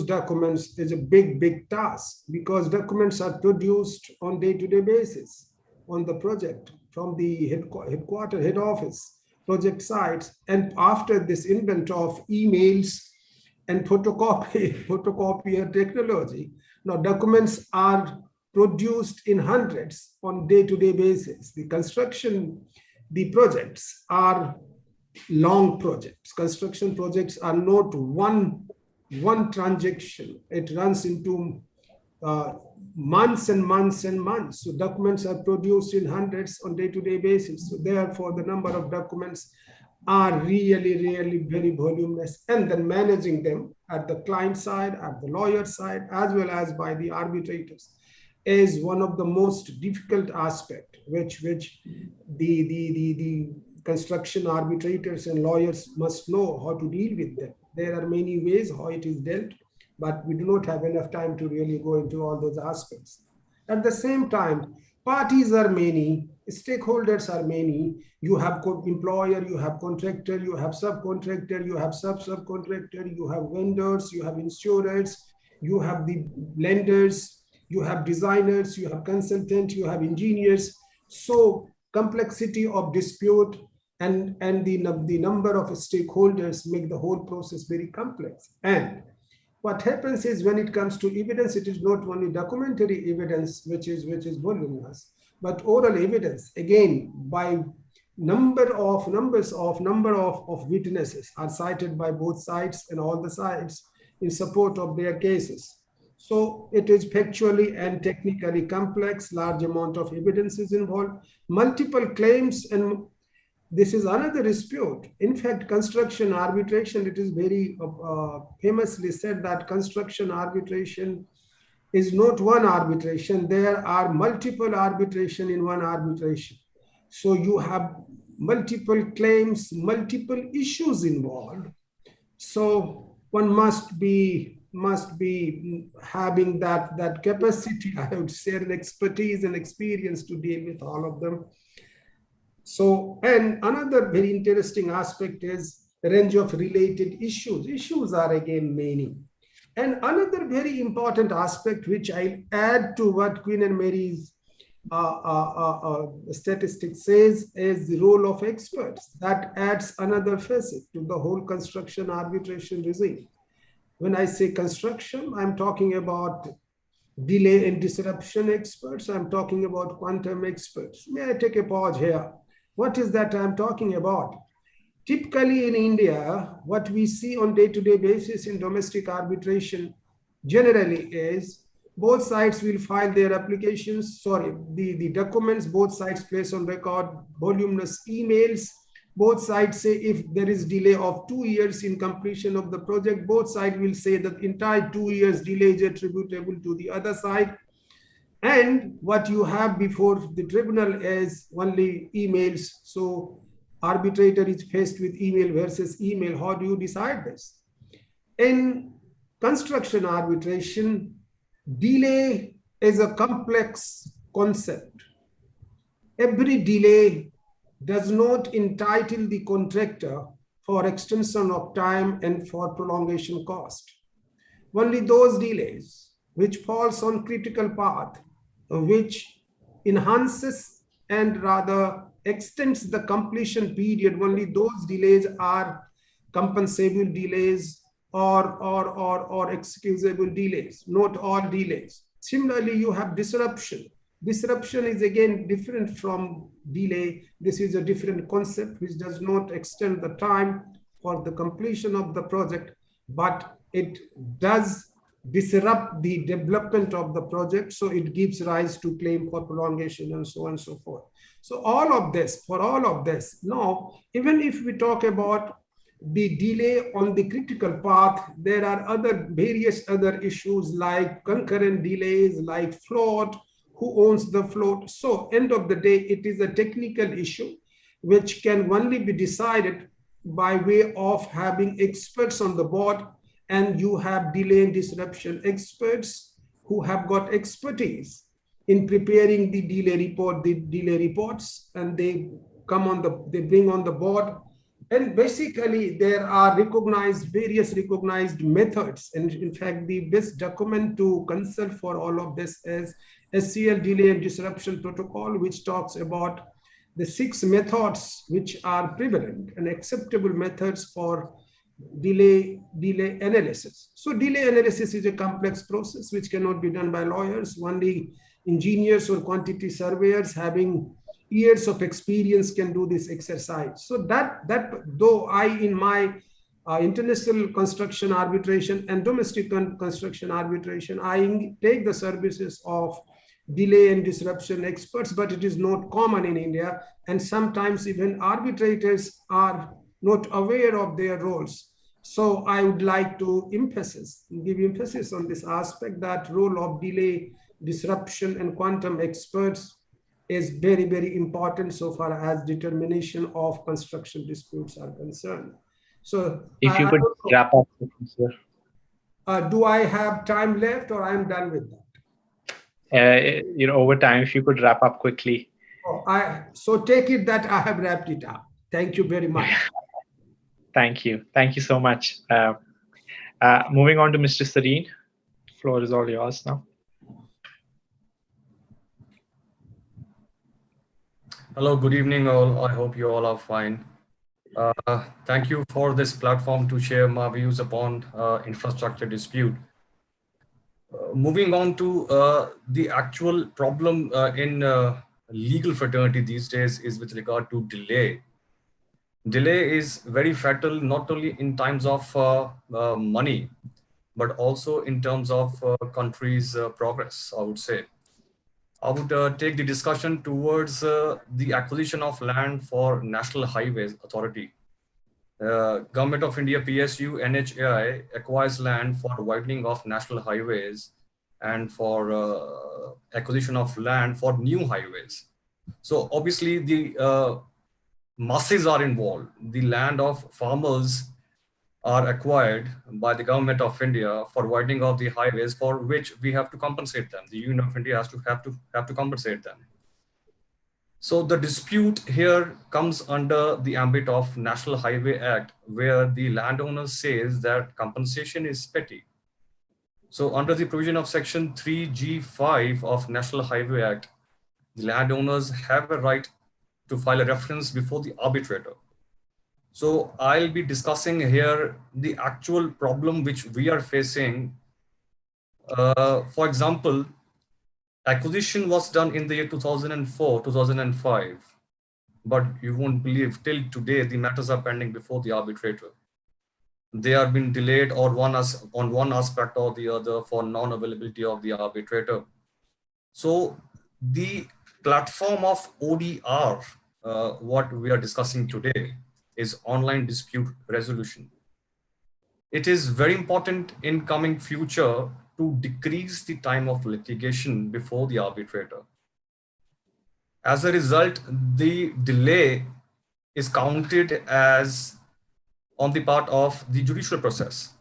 documents is a big task, because documents are produced on day-to-day basis on the project from the head office, project sites, and after this invent of emails and photocopier technology, now documents are produced in hundreds on day-to-day basis. The projects are long projects. Construction projects are not one transaction. It runs into months and months and months. So documents are produced in hundreds on day-to-day basis. So therefore, the number of documents are really very voluminous, and then managing them at the client side, at the lawyer side, as well as by the arbitrators is one of the most difficult aspect, which the construction arbitrators and lawyers must know how to deal with them. There are many ways how it is dealt, but we do not have enough time to really go into all those aspects. At the same time, parties are many, stakeholders are many. You have employer, you have contractor, you have subcontractor, you have subcontractor, you have vendors, you have insurers, you have the lenders, you have designers, you have consultants, you have engineers. So complexity of dispute and the number of stakeholders make the whole process very complex. And what happens is, when it comes to evidence, it is not only documentary evidence which is voluminous, but oral evidence, again, by number of witnesses are cited by both sides and all the sides in support of their cases. So it is factually and technically complex, large amount of evidence is involved, multiple claims, and this is another dispute. In fact, construction arbitration, it is very famously said that construction arbitration is not one arbitration. There are multiple arbitration in one arbitration. So you have multiple claims, multiple issues involved. So one must be having that capacity, I would say, and expertise and experience to deal with all of them. So, and another very interesting aspect is the range of related issues. Issues are again many. And another very important aspect, which I'll add to what Queen and Mary's statistics says, is the role of experts. That adds another facet to the whole construction arbitration regime. When I say construction, I'm talking about delay and disruption experts. I'm talking about quantum experts. May I take a pause here? What is that I'm talking about? Typically in India, what we see on day-to-day basis in domestic arbitration generally is both sides will file their applications, the documents, both sides place on record voluminous emails. Both sides say if there is delay of 2 years in completion of the project, both sides will say that entire 2 years delay is attributable to the other side. And what you have before the tribunal is only emails. So arbitrator is faced with email versus email. How do you decide this? In construction arbitration, delay is a complex concept. Every delay does not entitle the contractor for extension of time and for prolongation cost. Only those delays which falls on critical path, which enhances and rather extends the completion period, only those delays are compensable delays or excusable delays, not all delays. Similarly, you have disruption. Disruption is again different from delay. This is a different concept which does not extend the time for the completion of the project, but it does disrupt the development of the project. So it gives rise to claim for prolongation and so on and so forth. So all of this, now, even if we talk about the delay on the critical path, there are various other issues like concurrent delays, like float, who owns the float. So end of the day, it is a technical issue which can only be decided by way of having experts on the board, and you have delay and disruption experts who have got expertise in preparing the delay reports, and they bring on the board And basically, there are various recognized methods. And in fact, the best document to consult for all of this is SCL Delay and Disruption Protocol, which talks about the 6 methods which are prevalent and acceptable methods for delay analysis. So delay analysis is a complex process which cannot be done by lawyers. Only engineers or quantity surveyors having years of experience can do this exercise. So that though I, in my international construction arbitration and domestic construction arbitration, I take the services of delay and disruption experts, but it is not common in India. And sometimes even arbitrators are not aware of their roles. So I would like to give emphasis on this aspect, that role of delay, disruption, and quantum experts is very, very important so far as determination of construction disputes are concerned. So If you could wrap up, sir. Do I have time left, or I'm done with that? Over time, if you could wrap up quickly. So take it that I have wrapped it up. Thank you very much. Thank you so much. Moving on to Mr. Sareen, the floor is all yours now. Hello, good evening all. I hope you all are fine. Thank you for this platform to share my views upon infrastructure dispute. Moving on to the actual problem in legal fraternity these days is with regard to delay. Delay is very fatal, not only in times of money, but also in terms of country's progress, I would say. I would take the discussion towards the acquisition of land for National Highways Authority. Government of India, PSU, NHAI acquires land for widening of national highways and for acquisition of land for new highways. So obviously the masses are involved. The land of farmers are acquired by the government of India for widening of the highways, for which we have to compensate them. The Union of India have to compensate them. So the dispute here comes under the ambit of National Highway Act, where the landowner says that compensation is petty. So under the provision of Section 3G5 of National Highway Act, the landowners have a right to file a reference before the arbitrator. So I'll be discussing here the actual problem which we are facing. For example, acquisition was done in the year 2004, 2005, but you won't believe till today the matters are pending before the arbitrator. They are being delayed or on one aspect or the other for non-availability of the arbitrator. So the platform of ODR, what we are discussing today, is online dispute resolution. It is very important in coming future to decrease the time of litigation before the arbitrator. As a result, the delay is counted as on the part of the judicial process.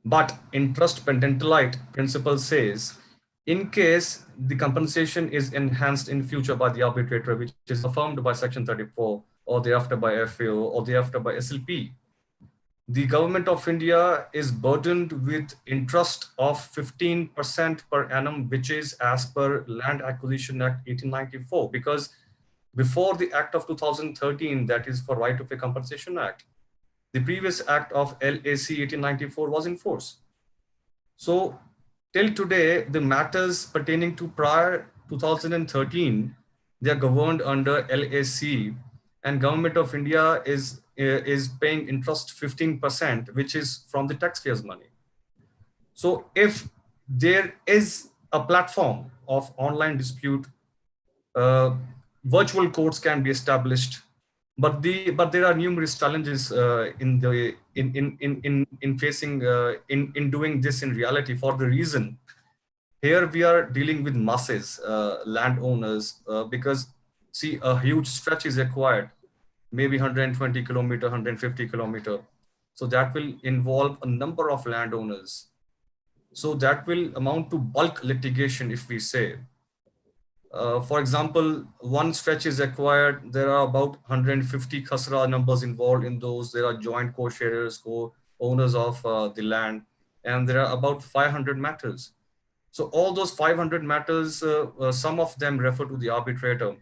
But interest pendentalite principle says, in case the compensation is enhanced in future by the arbitrator, which is affirmed by Section 34, or thereafter by FAO, or thereafter by SLP, the government of India is burdened with interest of 15% per annum, which is as per Land Acquisition Act 1894, because before the Act of 2013, that is for Right of a Compensation Act, the previous Act of LAC 1894 was in force. So till today, the matters pertaining to prior 2013, they are governed under LAC, and Government of India is paying interest 15%, which is from the taxpayers' money. So if there is a platform of online dispute, virtual courts can be established, but there are numerous challenges in doing this in reality. For the reason, here we are dealing with masses, landowners, because see, a huge stretch is acquired, maybe 120 kilometer, 150 kilometer. So that will involve a number of landowners. So that will amount to bulk litigation, if we say. For example, one stretch is acquired. There are about 150 khasra numbers involved in those. There are joint co-sharers, co-owners of the land, and there are about 500 matters. So all those 500 matters, some of them refer to the arbitrator.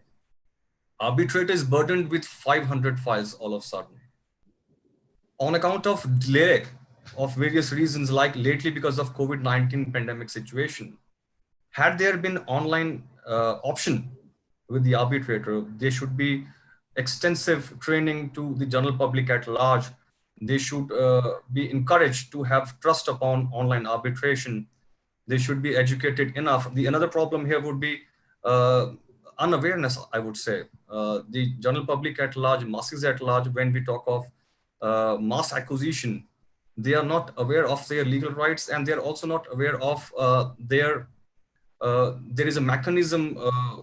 Arbitrator is burdened with 500 files all of a sudden. On account of delay of various reasons, like lately because of COVID-19 pandemic situation, had there been online option with the arbitrator, there should be extensive training to the general public at large. They should be encouraged to have trust upon online arbitration. They should be educated enough. The another problem here would be unawareness, I would say. The general public at large, masses at large, when we talk of mass acquisition, they are not aware of their legal rights, and they are also not aware of there is a mechanism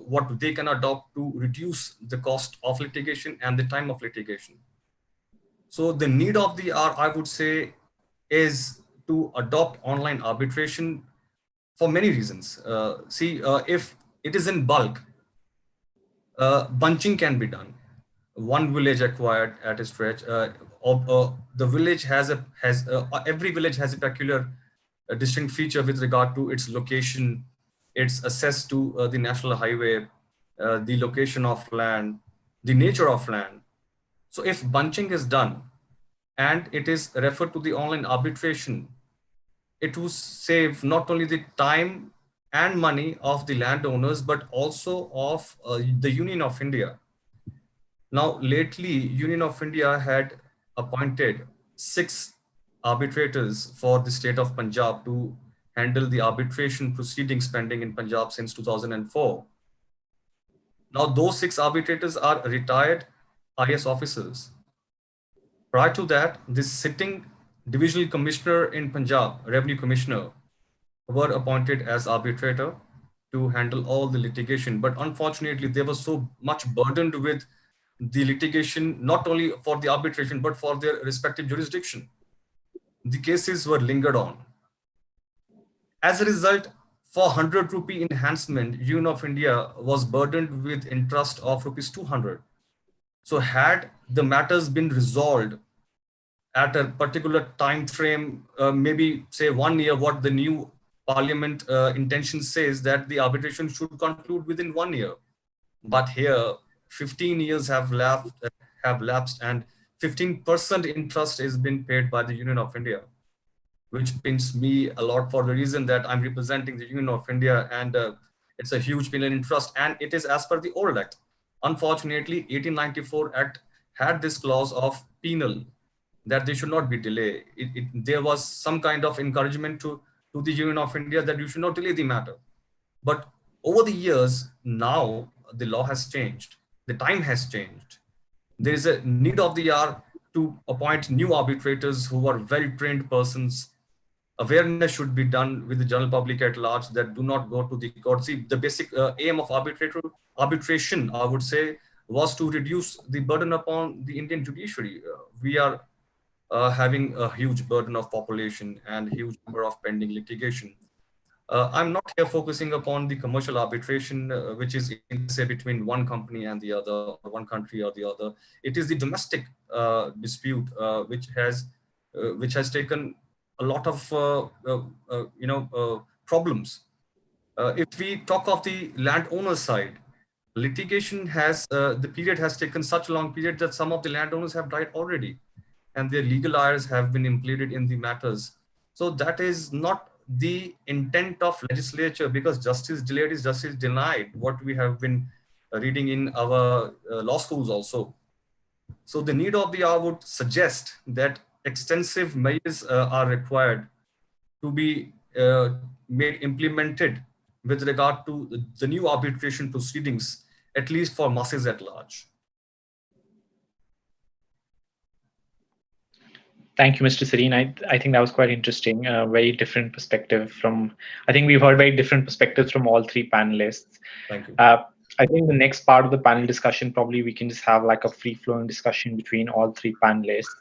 what they can adopt to reduce the cost of litigation and the time of litigation. So the need of the hour, I would say, is to adopt online arbitration for many reasons. If it is in bulk, bunching can be done. One village acquired at a stretch. The village every village has a peculiar distinct feature with regard to its location, its access to the national highway, the location of land, the nature of land. So if bunching is done and it is referred to the online arbitration, it will save not only the time and money of the landowners, but also of the Union of India. Now, lately, Union of India had appointed 6 arbitrators for the state of Punjab to handle the arbitration proceedings pending in Punjab since 2004. Now, those 6 arbitrators are retired IS officers. Prior to that, this sitting divisional commissioner in Punjab, revenue commissioner, were appointed as arbitrator to handle all the litigation. But unfortunately, they were so much burdened with the litigation, not only for the arbitration, but for their respective jurisdiction. The cases were lingered on. As a result, for 100 rupee enhancement, Union of India was burdened with interest of rupees 200. So had the matters been resolved at a particular time frame, maybe say 1 year, what the new parliament intention says that the arbitration should conclude within 1 year. But here, 15 years have lapsed, and 15% interest is being paid by the Union of India, which pains me a lot for the reason that I'm representing the Union of India, and it's a huge penal interest, and it is as per the old act. Unfortunately, 1894 Act had this clause of penal, that they should not be delayed. There was some kind of encouragement to the Union of India that you should not delay the matter. But over the years, now the law has changed. The time has changed. There is a need of the hour to appoint new arbitrators who are well-trained persons. Awareness should be done with the general public at large that do not go to the court. See, the basic aim of arbitration, I would say, was to reduce the burden upon the Indian judiciary. We are having a huge burden of population and huge number of pending litigation. I'm not here focusing upon the commercial arbitration, which is in say between one company and the other, or one country or the other. It is the domestic dispute which has taken a lot of problems. If we talk of the landowner side, litigation has the period has taken such a long period that some of the landowners have died already, and their legal heirs have been implicated in the matters. So that is not the intent of legislature, because justice delayed is justice denied, what we have been reading in our law schools also. So the need of the hour would suggest that extensive measures are required to be made implemented with regard to the new arbitration proceedings, at least for masses at large. Thank you, Mr. Serene. I think that was quite interesting. Very different perspective from, I think we've heard very different perspectives from all 3 panelists. Thank you. I think the next part of the panel discussion, probably we can just have like a free-flowing discussion between all 3 panelists.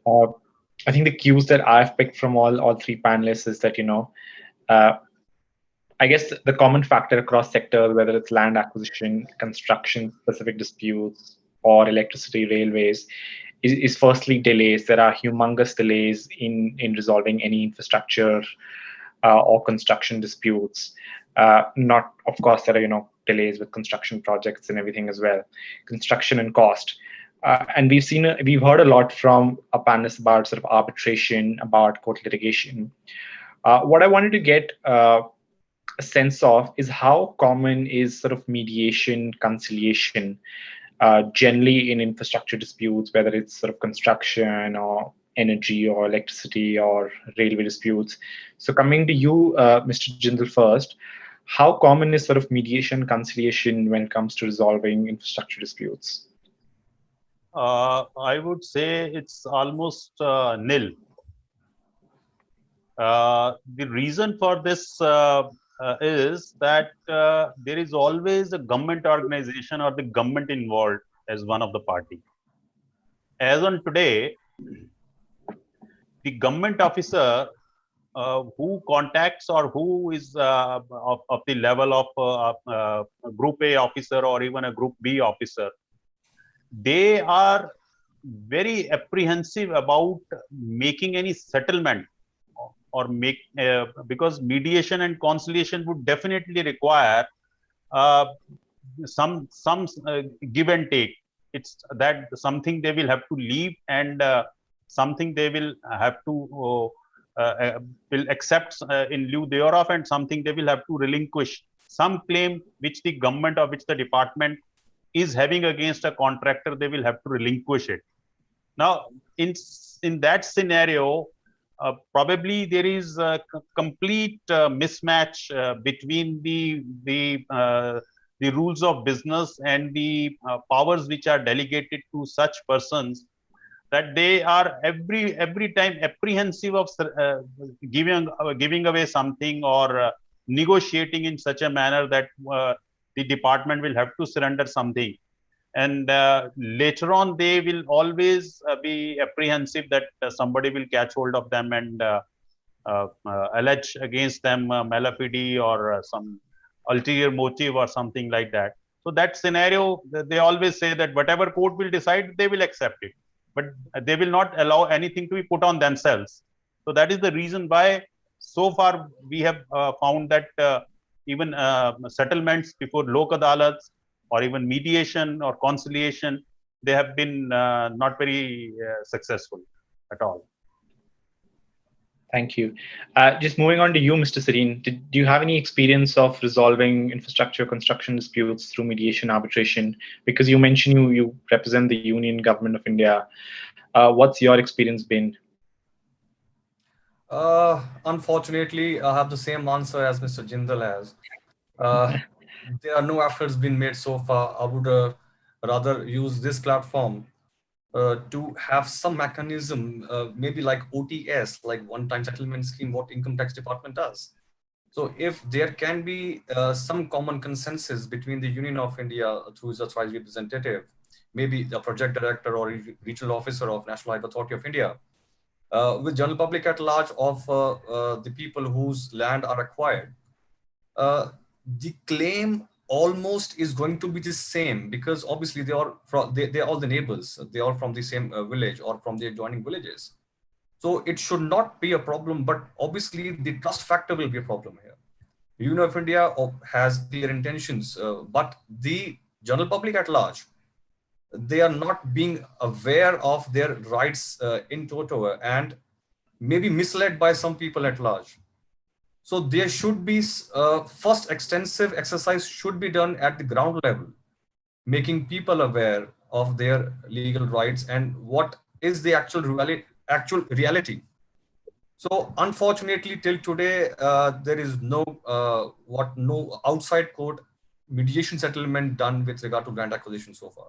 I think the cues that I've picked from all 3 panelists is that, I guess the common factor across sectors, whether it's land acquisition, construction specific disputes, or electricity, railways, is firstly delays. There are humongous delays in resolving any infrastructure or construction disputes. Not, of course, there are delays with construction projects and everything as well, construction and cost. And we've heard a lot from our panelists about sort of arbitration, about court litigation. What I wanted to get a sense of is how common is sort of mediation, conciliation, generally in infrastructure disputes, whether it's sort of construction or energy or electricity or railway disputes. So coming to you, Mr. Jindal first, how common is sort of mediation, conciliation when it comes to resolving infrastructure disputes? I would say it's almost nil. The reason for this is that there is always a government organization or the government involved as one of the party. As on today, the government officer who contacts or who is of the level of Group A officer or even a Group B officer, they are very apprehensive about making any settlement or because mediation and conciliation would definitely require some give and take. It's that something they will have to leave and something they will have to will accept in lieu thereof, and something they will have to relinquish. Some claim which the government or which the department is having against a contractor, they will have to relinquish it. Now, in that scenario, probably there is a complete mismatch between the rules of business and the powers which are delegated to such persons, that they are every time apprehensive of giving away something or negotiating in such a manner that the department will have to surrender something. And later on, they will always be apprehensive that somebody will catch hold of them and allege against them malafide or some ulterior motive or something like that. So that scenario, they always say that whatever court will decide, they will accept it, but they will not allow anything to be put on themselves. So that is the reason why so far we have found that even settlements before Lok Adalats or even mediation or conciliation, they have been not very successful at all. Thank you. Just moving on to you, Mr. Serene, do you have any experience of resolving infrastructure construction disputes through mediation, arbitration? Because you mentioned you represent the Union Government of India. What's your experience been? Unfortunately, I have the same answer as Mr. Jindal has. There are no efforts been made so far. I would rather use this platform to have some mechanism, maybe like OTS, like one-time settlement scheme, what Income Tax Department does. So if there can be some common consensus between the Union of India through its authorized representative, maybe the project director or regional officer of National Highway Authority of India, with general public at large of the people whose land are acquired, the claim almost is going to be the same, because obviously they are all the neighbors. They are from the same village or from the adjoining villages. So it should not be a problem, but obviously the trust factor will be a problem here. The Union of India has clear intentions, but the general public at large, they are not being aware of their rights in toto, and maybe misled by some people at large. So there should be first extensive exercise should be done at the ground level, making people aware of their legal rights and what is the actual reality. So unfortunately, till today, there is no outside court mediation settlement done with regard to land acquisition so far.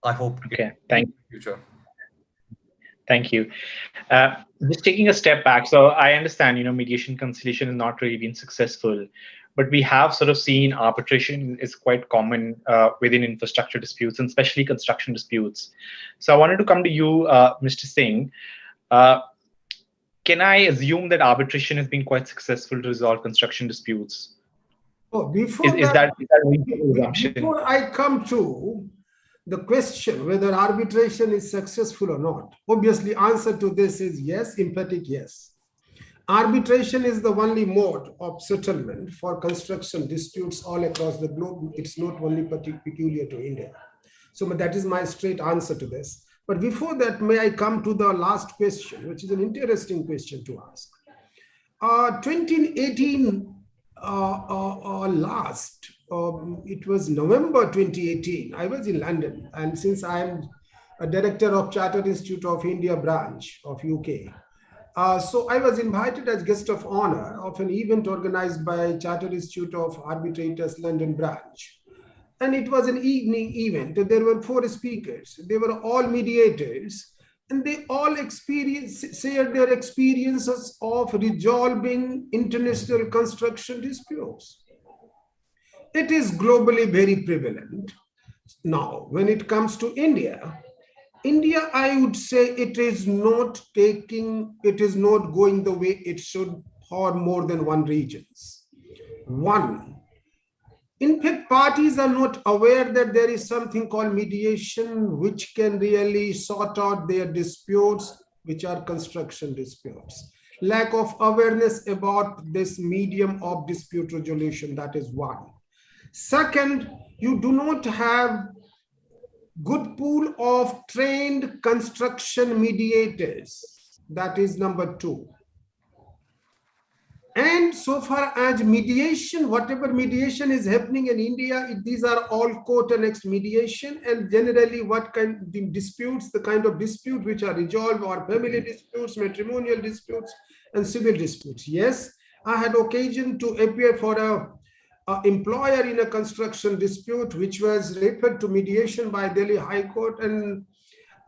I hope. Okay, thank you. Future. Thank you. Just taking a step back, so I understand, mediation conciliation has not really been successful, but we have sort of seen arbitration is quite common within infrastructure disputes, and especially construction disputes. So I wanted to come to you, Mr. Singh. can I assume that arbitration has been quite successful to resolve construction disputes? Oh, Is that a reasonable assumption? before I come to the question whether arbitration is successful or not, obviously answer to this is yes, emphatic yes. Arbitration is the only mode of settlement for construction disputes all across the globe. It's not only peculiar to India. So that is my straight answer to this. But before that, may I come to the last question, which is an interesting question to ask. 2018 it was November 2018. I was in London, and since I am a director of Chartered Institute of India branch of UK, so I was invited as guest of honor of an event organized by Chartered Institute of Arbitrators London branch. And it was an evening event. There were 4 speakers. They were all mediators, and they all shared their experiences of resolving international construction disputes. It is globally very prevalent. Now, when it comes to India, I would say it is not going the way it should for more than one regions. In fact, parties are not aware that there is something called mediation, which can really sort out their disputes, which are construction disputes. Lack of awareness about this medium of dispute resolution, that is one. Second, you do not have good pool of trained construction mediators. That is number 2. And so far as mediation, whatever mediation is happening in India, these are all court-annexed mediation, and generally what kind of disputes, the kind of dispute which are resolved are family disputes, matrimonial disputes, and civil disputes. Yes, I had occasion to appear for a employer in a construction dispute, which was referred to mediation by Delhi High Court, and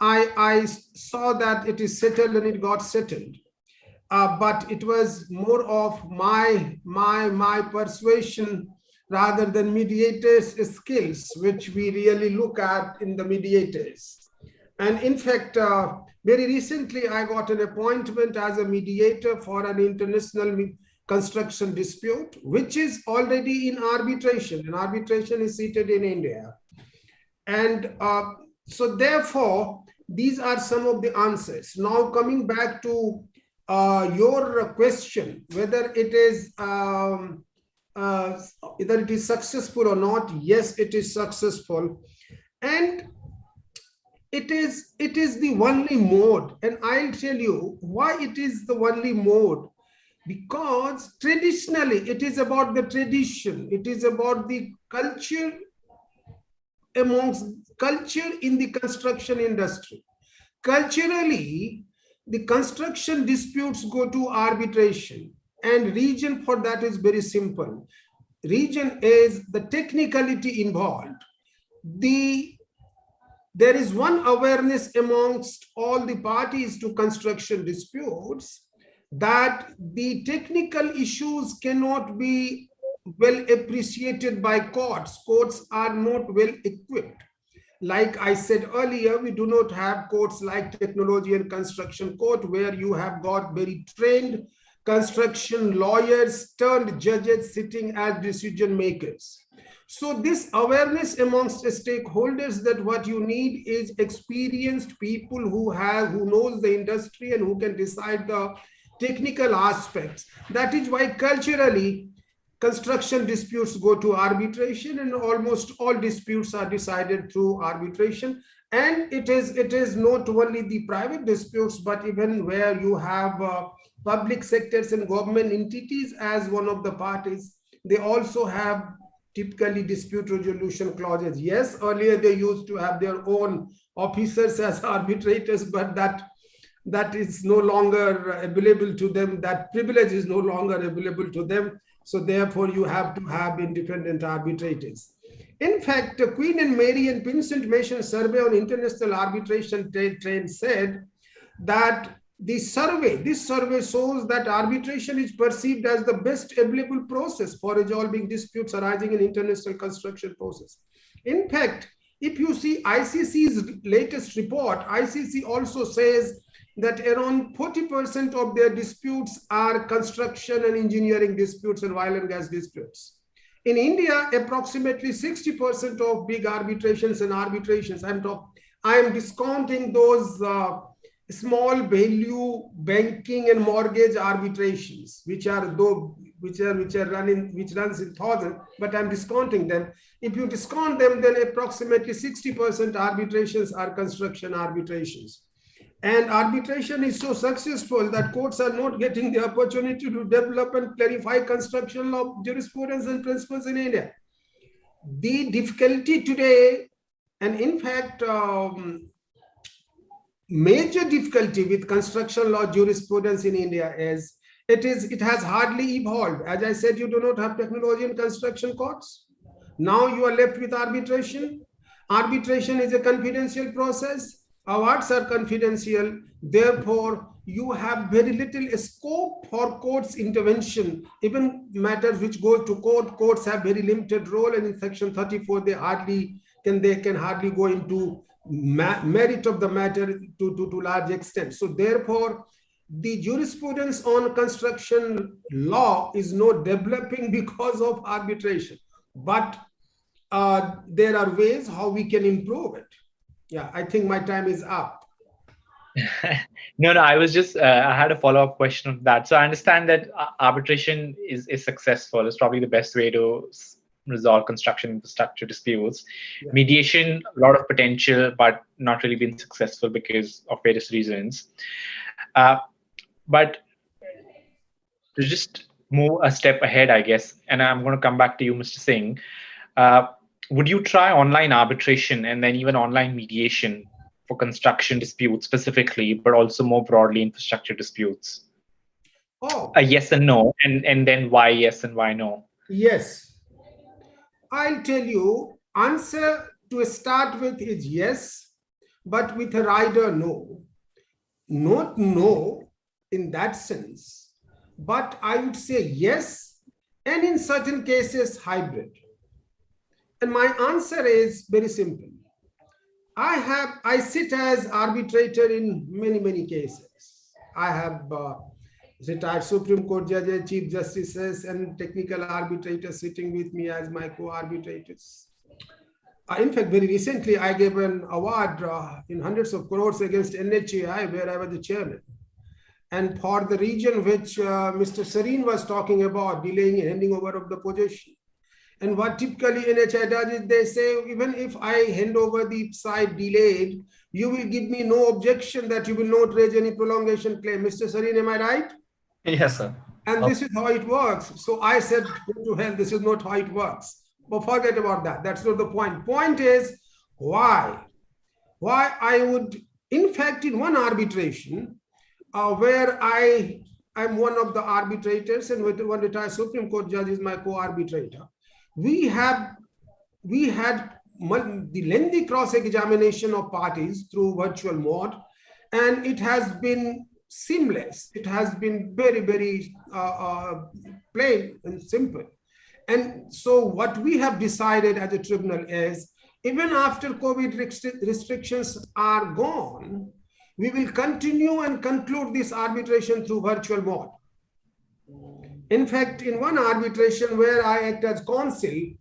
I saw that it is settled and it got settled. But it was more of my persuasion rather than mediators' skills, which we really look at in the mediators. And in fact, very recently, I got an appointment as a mediator for an international construction dispute, which is already in arbitration, and arbitration is seated in India. And so therefore, these are some of the answers. Now coming back to your question, whether it is successful or not. Yes, it is successful, and it is the only mode. And I'll tell you why it is the only mode. Because traditionally, it is about the tradition. It is about the culture in the construction industry. Culturally, the construction disputes go to arbitration, and reason for that is very simple. Reason is the technicality involved. There is one awareness amongst all the parties to construction disputes that the technical issues cannot be well appreciated by courts. Courts are not well equipped. Like I said earlier, we do not have courts like Technology and Construction Court, where you have got very trained construction lawyers turned judges sitting as decision makers. So this awareness amongst stakeholders that what you need is experienced people who knows the industry and who can decide the technical aspects. That is why culturally construction disputes go to arbitration, and almost all disputes are decided through arbitration. And it is not only the private disputes, but even where you have public sectors and government entities as one of the parties, they also have typically dispute resolution clauses. Yes, earlier they used to have their own officers as arbitrators, but that is no longer available to them. That privilege is no longer available to them. So therefore, you have to have independent arbitrators. In fact, Queen and Mary and Vincent Mason survey on international arbitration trend said that this survey shows that arbitration is perceived as the best available process for resolving disputes arising in international construction process. In fact, if you see ICC's latest report, ICC also says that around 40% of their disputes are construction and engineering disputes and oil and gas disputes. In India, approximately 60% of big arbitrations and arbitrations, I am discounting those small value banking and mortgage arbitrations, which runs in thousands, but I'm discounting them. If you discount them, then approximately 60% arbitrations are construction arbitrations. And arbitration is so successful that courts are not getting the opportunity to develop and clarify construction law jurisprudence and principles in India. The difficulty today, and in fact, major difficulty with construction law jurisprudence in India is it has hardly evolved. As I said, you do not have technology in construction courts. Now you are left with arbitration. Arbitration is a confidential process. Awards are confidential. Therefore, you have very little scope for courts intervention. Even matters which go to court, courts have very limited role, and in Section 34, they can hardly go into merit of the matter to large extent. So therefore, the jurisprudence on construction law is not developing because of arbitration, but there are ways how we can improve it. Yeah, I think my time is up. No, I was just, I had a follow-up question on that. So I understand that arbitration is successful. It's probably the best way to resolve construction infrastructure disputes. Yeah. Mediation, a lot of potential, but not really been successful because of various reasons. But to just move a step ahead, I guess, and I'm going to come back to you, Mr. Singh. Would you try online arbitration and then even online mediation for construction disputes specifically, but also more broadly infrastructure disputes? Oh. A yes and no, and then why yes and why no? Yes. I'll tell you, answer to start with is yes, but with a rider no. Not no in that sense, but I would say yes, and in certain cases, hybrid. And my answer is very simple. I sit as arbitrator in many cases. I have retired Supreme Court judges, chief justices, and technical arbitrators sitting with me as my co-arbitrators. In fact, very recently, I gave an award in hundreds of crores against NHAI, where I was the chairman. And for the region which Mr. Sareen was talking about, delaying and handing over of the possession. And what typically NHAI does is they say, even if I hand over the site delayed, you will give me no objection that you will not raise any prolongation claim. Mr. Sareen, am I right? Yes, sir. And this is how it works. So I said, go to hell, this is not how it works. But forget about that. That's not the point. Point is, why? Why I would, in fact, in one arbitration, where I'm one of the arbitrators and with one retired Supreme Court judge is my co-arbitrator. We had the lengthy cross-examination of parties through virtual mode, and it has been seamless. It has been very plain and simple. And so what we have decided as a tribunal is, even after COVID restrictions are gone, we will continue and conclude this arbitration through virtual mode. In fact, in one arbitration where I act as counsel,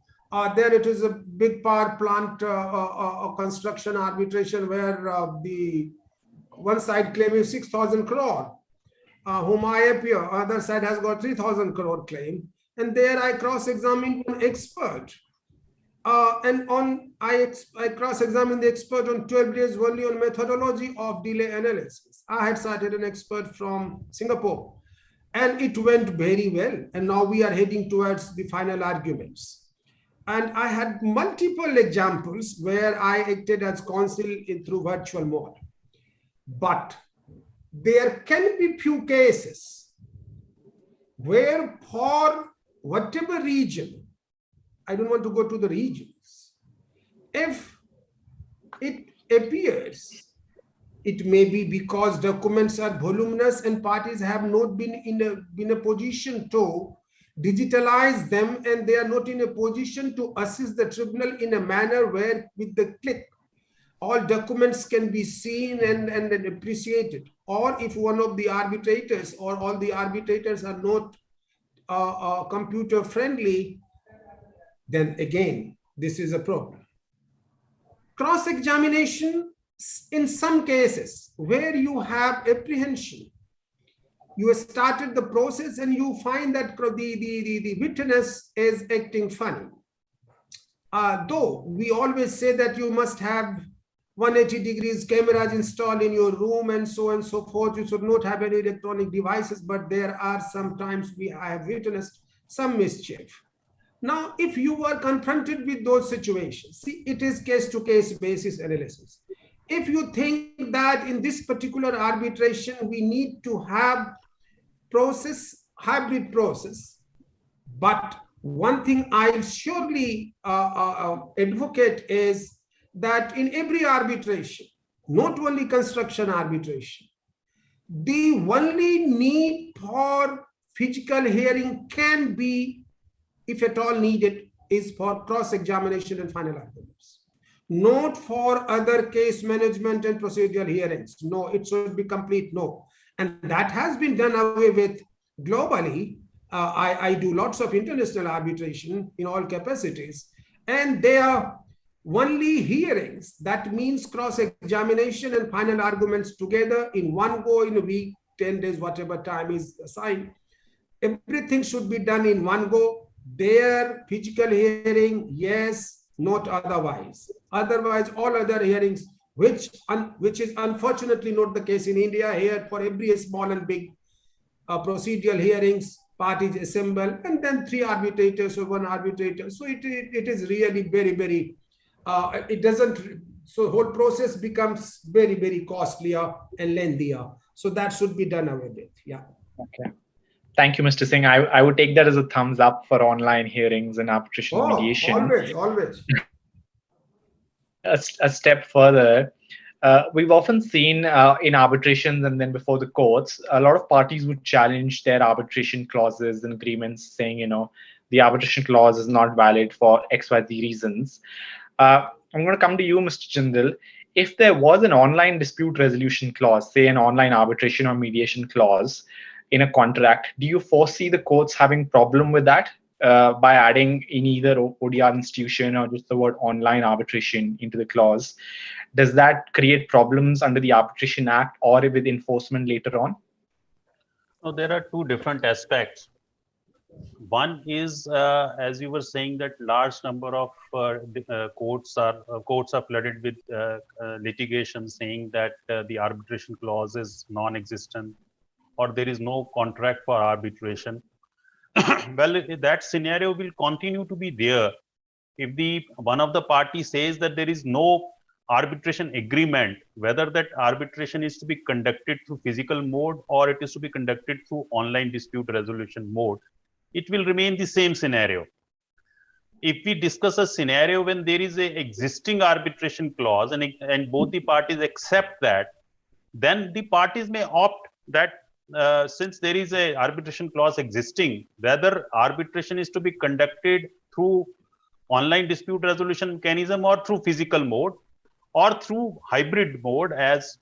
there it is a big power plant construction arbitration where the one side claim is 6,000 crore, whom I appear, other side has got 3,000 crore claim. And there I cross-examined an expert. I cross-examined the expert on 12 days only on methodology of delay analysis. I had cited an expert from Singapore. And it went very well. And now we are heading towards the final arguments. And I had multiple examples where I acted as counsel through virtual mode. But there can be few cases where for whatever region, I don't want to go to the regions, if it appears, it may be because documents are voluminous and parties have not been in a position to digitalize them, and they are not in a position to assist the tribunal in a manner where with the click all documents can be seen and appreciated, or if one of the arbitrators or all the arbitrators are not computer friendly, then again, this is a problem. Cross-examination, in some cases where you have apprehension, you have started the process and you find that the witness is acting funny. Though we always say that you must have 180 degrees cameras installed in your room and so forth, you should not have any electronic devices, but there are sometimes I have witnessed some mischief. Now, if you are confronted with those situations, see, it is case-to-case basis analysis. If you think that in this particular arbitration, we need to have hybrid process, but one thing I'll surely advocate is that in every arbitration, not only construction arbitration, the only need for physical hearing can be, if at all needed, is for cross-examination and final arguments, not for other case management and procedural hearings. No, it should be complete no. And that has been done away with globally. I do lots of international arbitration in all capacities, and they are only hearings. That means cross-examination and final arguments together in one go in a week, 10 days, whatever time is assigned. Everything should be done in one go. Their physical hearing, yes, not otherwise. Otherwise, all other hearings, which is unfortunately not the case in India. Here, for every small and big procedural hearings, parties assemble, and then 3 arbitrators or 1 arbitrator. So it is really very, very, it doesn't, so whole process becomes very, very costlier and lengthier. So that should be done away with. Yeah. Okay. Thank you, Mr. Singh. I would take that as a thumbs up for online hearings and arbitration and mediation. Always. A step further, we've often seen in arbitrations and then before the courts, a lot of parties would challenge their arbitration clauses and agreements saying, the arbitration clause is not valid for XYZ reasons. I'm going to come to you, Mr. Jindal. If there was an online dispute resolution clause, say an online arbitration or mediation clause in a contract, do you foresee the courts having problem with that by adding in either ODR institution or just the word online arbitration into the clause? Does that create problems under the Arbitration Act or with enforcement later on? So there are 2 different aspects. One is, as you were saying, that large number of courts are flooded with litigation saying that the arbitration clause is non-existent or there is no contract for arbitration. Well, that scenario will continue to be there. If one of the parties says that there is no arbitration agreement, whether that arbitration is to be conducted through physical mode or it is to be conducted through online dispute resolution mode, it will remain the same scenario. If we discuss a scenario when there is a existing arbitration clause and both the parties accept that, then the parties may opt that since there is a arbitration clause existing, whether arbitration is to be conducted through online dispute resolution mechanism or through physical mode or through hybrid mode, as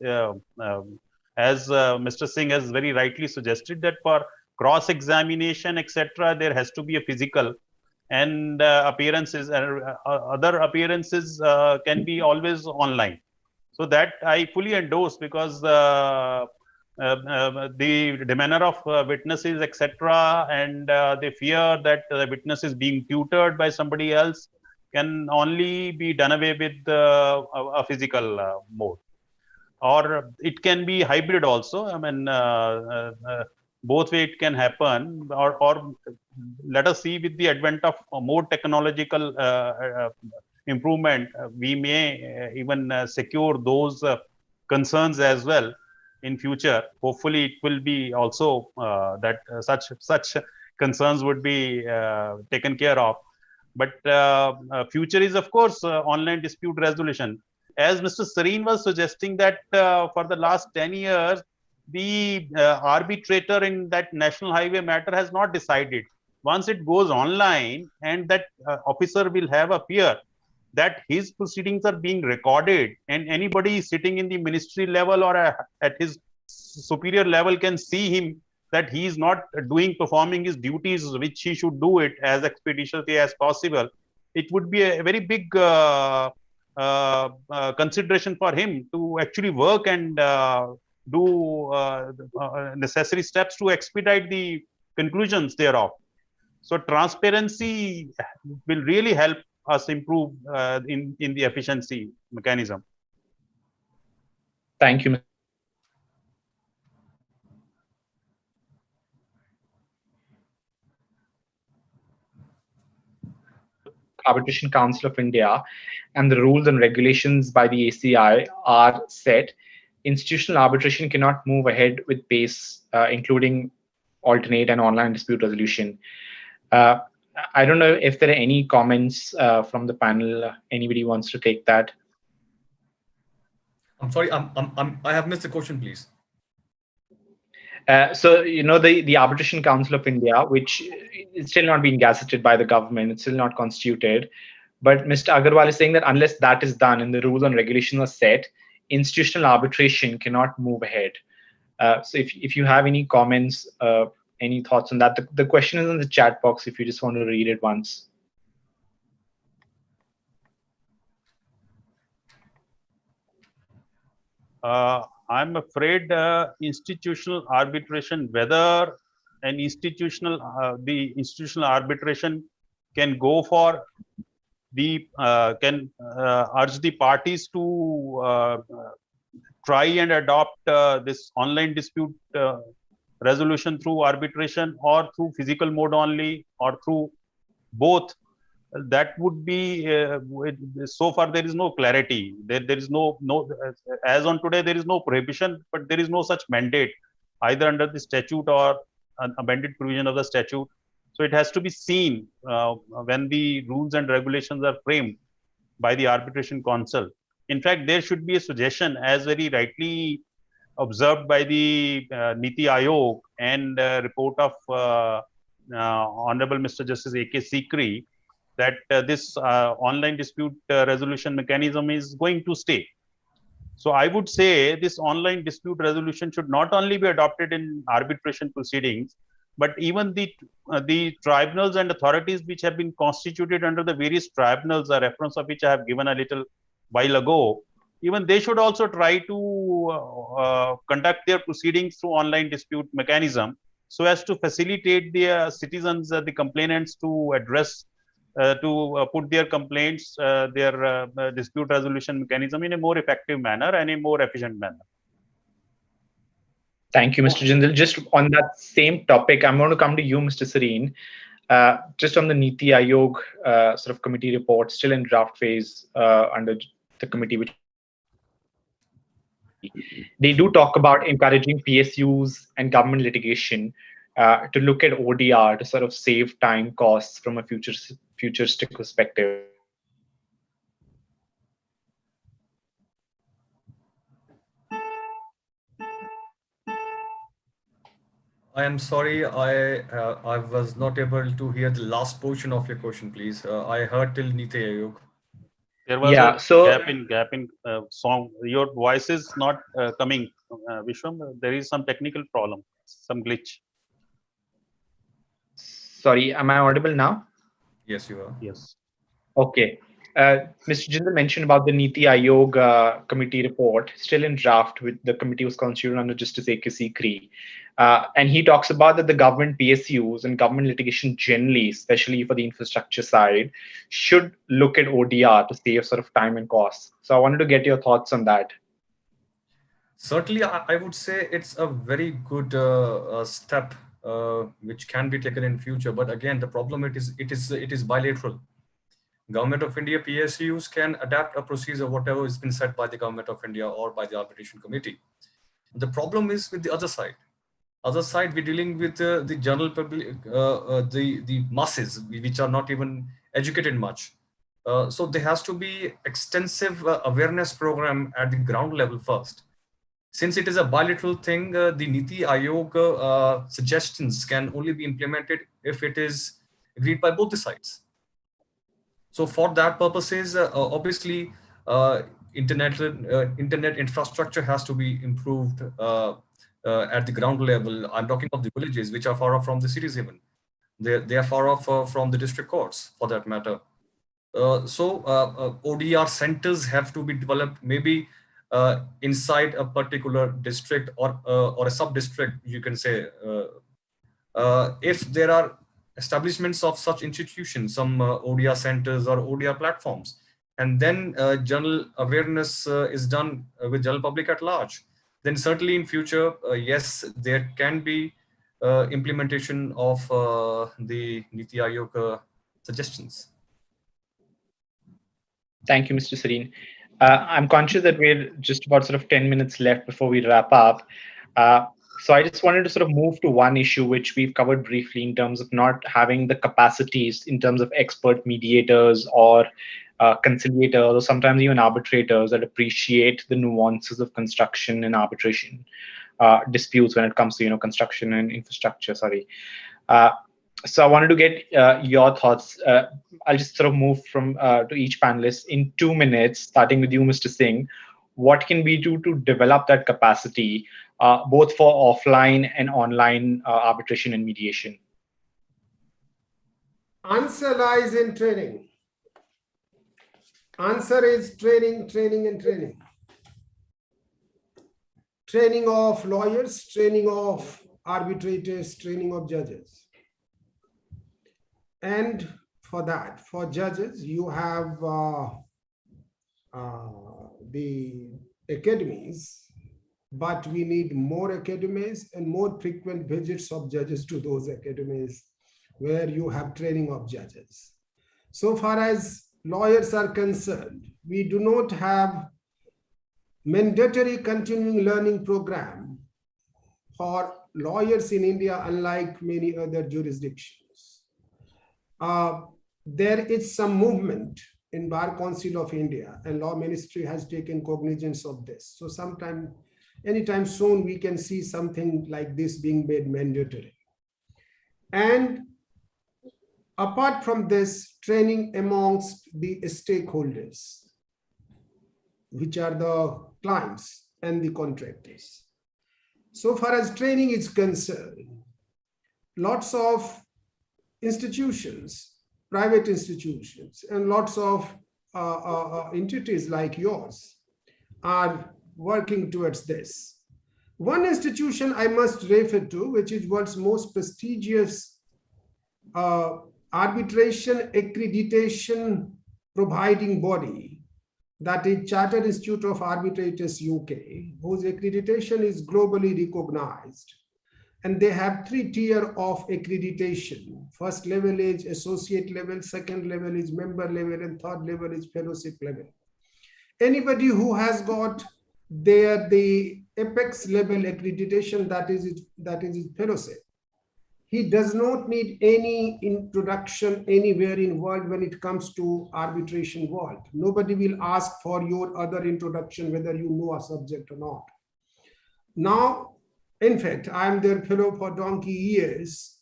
Mr. Singh has very rightly suggested, that for cross-examination, etc., there has to be a physical, and appearances and other appearances can be always online. So that I fully endorse, because the demeanor of witnesses, etc., and they fear that the witness is being tutored by somebody else can only be done away with a physical mode. Or it can be hybrid also. I mean, both way it can happen, or let us see, with the advent of more technological improvement, we may even secure those concerns as well in future. Hopefully it will be also that such concerns would be taken care of. But future is, of course, online dispute resolution. As Mr. Sareen was suggesting, that for the last 10 years, the arbitrator in that national highway matter has not decided. Once it goes online and that officer will have a peer, that his proceedings are being recorded, and anybody sitting in the ministry level or at his superior level can see him that he is not performing his duties, which he should do it as expeditiously as possible. It would be a very big consideration for him to actually work and do necessary steps to expedite the conclusions thereof. So transparency will really help us improve in the efficiency mechanism. Thank you. Arbitration Council of India and the rules and regulations by the ACI are set, institutional arbitration cannot move ahead with pace, including alternate and online dispute resolution. I don't know if there are any comments from the panel. Anybody wants to take that? I'm sorry, I have missed the question, please. So, the Arbitration Council of India, which is still not being gazetted by the government, it's still not constituted. But Mr. Agarwal is saying that unless that is done and the rules and regulations are set, institutional arbitration cannot move ahead. So if you have any comments, any thoughts on that, the question is in the chat box if you just want to read it once. I'm afraid institutional arbitration, whether an institutional the institutional arbitration can go for the can urge the parties to try and adopt this online dispute resolution through arbitration or through physical mode only or through both. That would be so far there is no clarity. There is no as on today there is no prohibition, but there is no such mandate either under the statute or an amended provision of the statute. So it has to be seen when the rules and regulations are framed by the arbitration council. In fact, there should be a suggestion, as very rightly observed by the Niti Aayog and report of Honorable Mr. Justice A.K. Sikri, that this online dispute resolution mechanism is going to stay. So I would say this online dispute resolution should not only be adopted in arbitration proceedings, but even the tribunals and authorities which have been constituted under the various tribunals, a reference of which I have given a little while ago, even they should also try to conduct their proceedings through online dispute mechanism so as to facilitate the citizens, the complainants to address to put their complaints, their dispute resolution mechanism in a more effective manner and a more efficient manner. Thank you, Mr. Jindal. Just on that same topic, I'm going to come to you, Mr. Serene. Just on the Niti Aayog sort of committee report, still in draft phase under the committee, which they do talk about encouraging PSUs and government litigation to look at ODR to sort of save time costs from a futuristic perspective. I am sorry, I was not able to hear the last portion of your question, please. I heard till Niti Aayog. There was a gap in song. Your voice is not coming, Vishwam. There is some technical problem, some glitch. Sorry, am I audible now? Yes, you are. Yes. Okay. Mr. Jindal mentioned about the Niti Aayog committee report, still in draft. With the committee was constituted under Justice A.K. Sikri. And he talks about that the government PSUs and government litigation generally, especially for the infrastructure side, should look at ODR to save sort of time and costs. So I wanted to get your thoughts on that. Certainly, I would say it's a very good step which can be taken in future. But again, the problem it is bilateral. Government of India PSUs can adapt a procedure whatever has been set by the Government of India or by the arbitration committee. The problem is with the other side. Other side, we're dealing with the general public, the masses, which are not even educated much. So there has to be extensive awareness program at the ground level first. Since it is a bilateral thing, the Niti Aayog suggestions can only be implemented if it is agreed by both the sides. So for that purposes, obviously, internet infrastructure has to be improved at the ground level. I'm talking of the villages which are far off from the cities even. They are far off from the district courts for that matter. ODR centers have to be developed maybe inside a particular district or a sub-district, you can say. If there are establishments of such institutions, some ODR centers or ODR platforms, and then general awareness is done with general public at large, then certainly in future, yes, there can be implementation of the Niti Aayog suggestions. Thank you, Mr. Sareen. I'm conscious that we're just about sort of 10 minutes left before we wrap up. So I just wanted to sort of move to one issue which we've covered briefly in terms of not having the capacities in terms of expert mediators or conciliators or sometimes even arbitrators that appreciate the nuances of construction and arbitration disputes when it comes to construction and infrastructure. So I wanted to get your thoughts. I'll just sort of move from to each panelist in 2 minutes, starting with you, Mr. Singh. What can we do to develop that capacity, both for offline and online arbitration and mediation? Answer lies in training. Answer is training, training, and training. Training of lawyers, training of arbitrators, training of judges. And for that, for judges, you have the academies, but we need more academies and more frequent visits of judges to those academies where you have training of judges. So far as lawyers are concerned, we do not have mandatory continuing learning program for lawyers in India, unlike many other jurisdictions. There is some movement in Bar Council of India, and Law Ministry has taken cognizance of this. So anytime soon, we can see something like this being made mandatory. And apart from this, training amongst the stakeholders, which are the clients and the contractors. So far as training is concerned, lots of institutions, private institutions, and lots of entities like yours are working towards this. One institution I must refer to, which is world's most prestigious arbitration accreditation providing body, that is Chartered Institute of Arbitrators UK, whose accreditation is globally recognized. And they have 3 tiers of accreditation. First level is associate level, second level is member level, and third level is fellowship level. Anybody who has got the apex level accreditation, that is his fellowship, he does not need any introduction anywhere in world when it comes to arbitration world. Nobody will ask for your other introduction, whether you know a subject or not. Now, in fact, I'm their fellow for donkey years,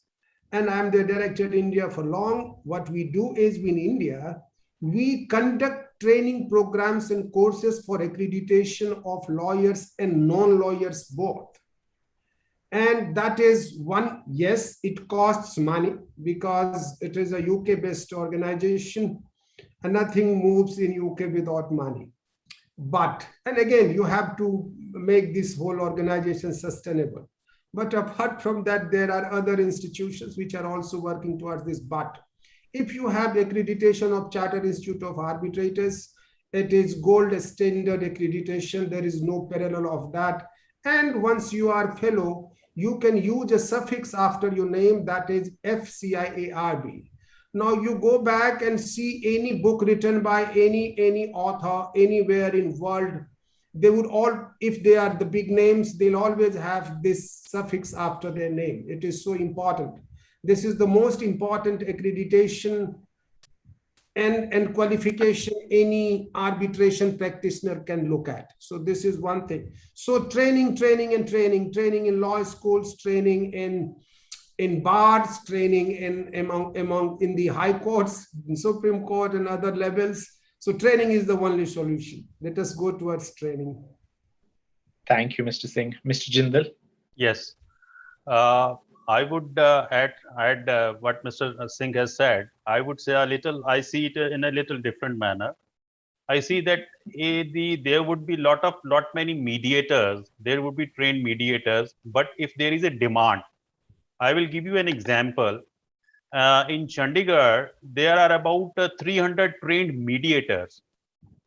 and I'm their director in India for long. What we do is in India, we conduct training programs and courses for accreditation of lawyers and non-lawyers both. And that is one, yes, it costs money because it is a UK-based organization and nothing moves in UK without money. But, and again, you have to make this whole organization sustainable. But apart from that, there are other institutions which are also working towards this. But if you have accreditation of Chartered Institute of Arbitrators, it is gold standard accreditation. There is no parallel of that. And once you are fellow, you can use a suffix after your name, that is FCIARB. Now you go back and see any book written by any author anywhere in world, they would all, if they are the big names, they'll always have this suffix after their name. It is so important. This is the most important accreditation and qualification any arbitration practitioner can look at. So this is one thing. So training in law schools, training in in bars, training in the high courts, in Supreme Court and other levels. So training is the only solution. Let us go towards training. Thank you, Mr. Singh. Mr. Jindal? Yes. I would add what Mr. Singh has said. I would say I see it in a little different manner. I see that there would be lot many mediators. There would be trained mediators, but if there is a demand, I will give you an example. In Chandigarh, there are about 300 trained mediators,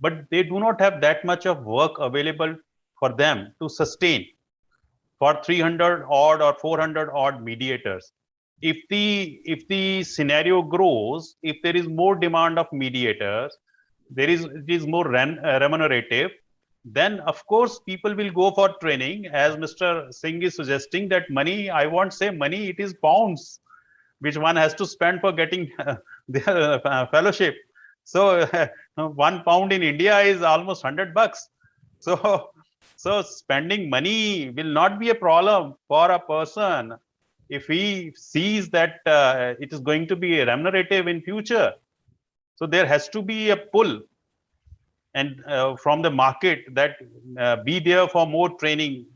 but they do not have that much of work available for them to sustain for 300 odd or 400 odd mediators. If the scenario grows, if there is more demand of mediators, it is more remunerative, then of course people will go for training. As Mr. Singh is suggesting, that money, I won't say money, it is pounds which one has to spend for getting the fellowship. So £1 in India is almost $100. So spending money will not be a problem for a person if he sees that it is going to be remunerative in future. So there has to be a pull and from the market that be there for more training.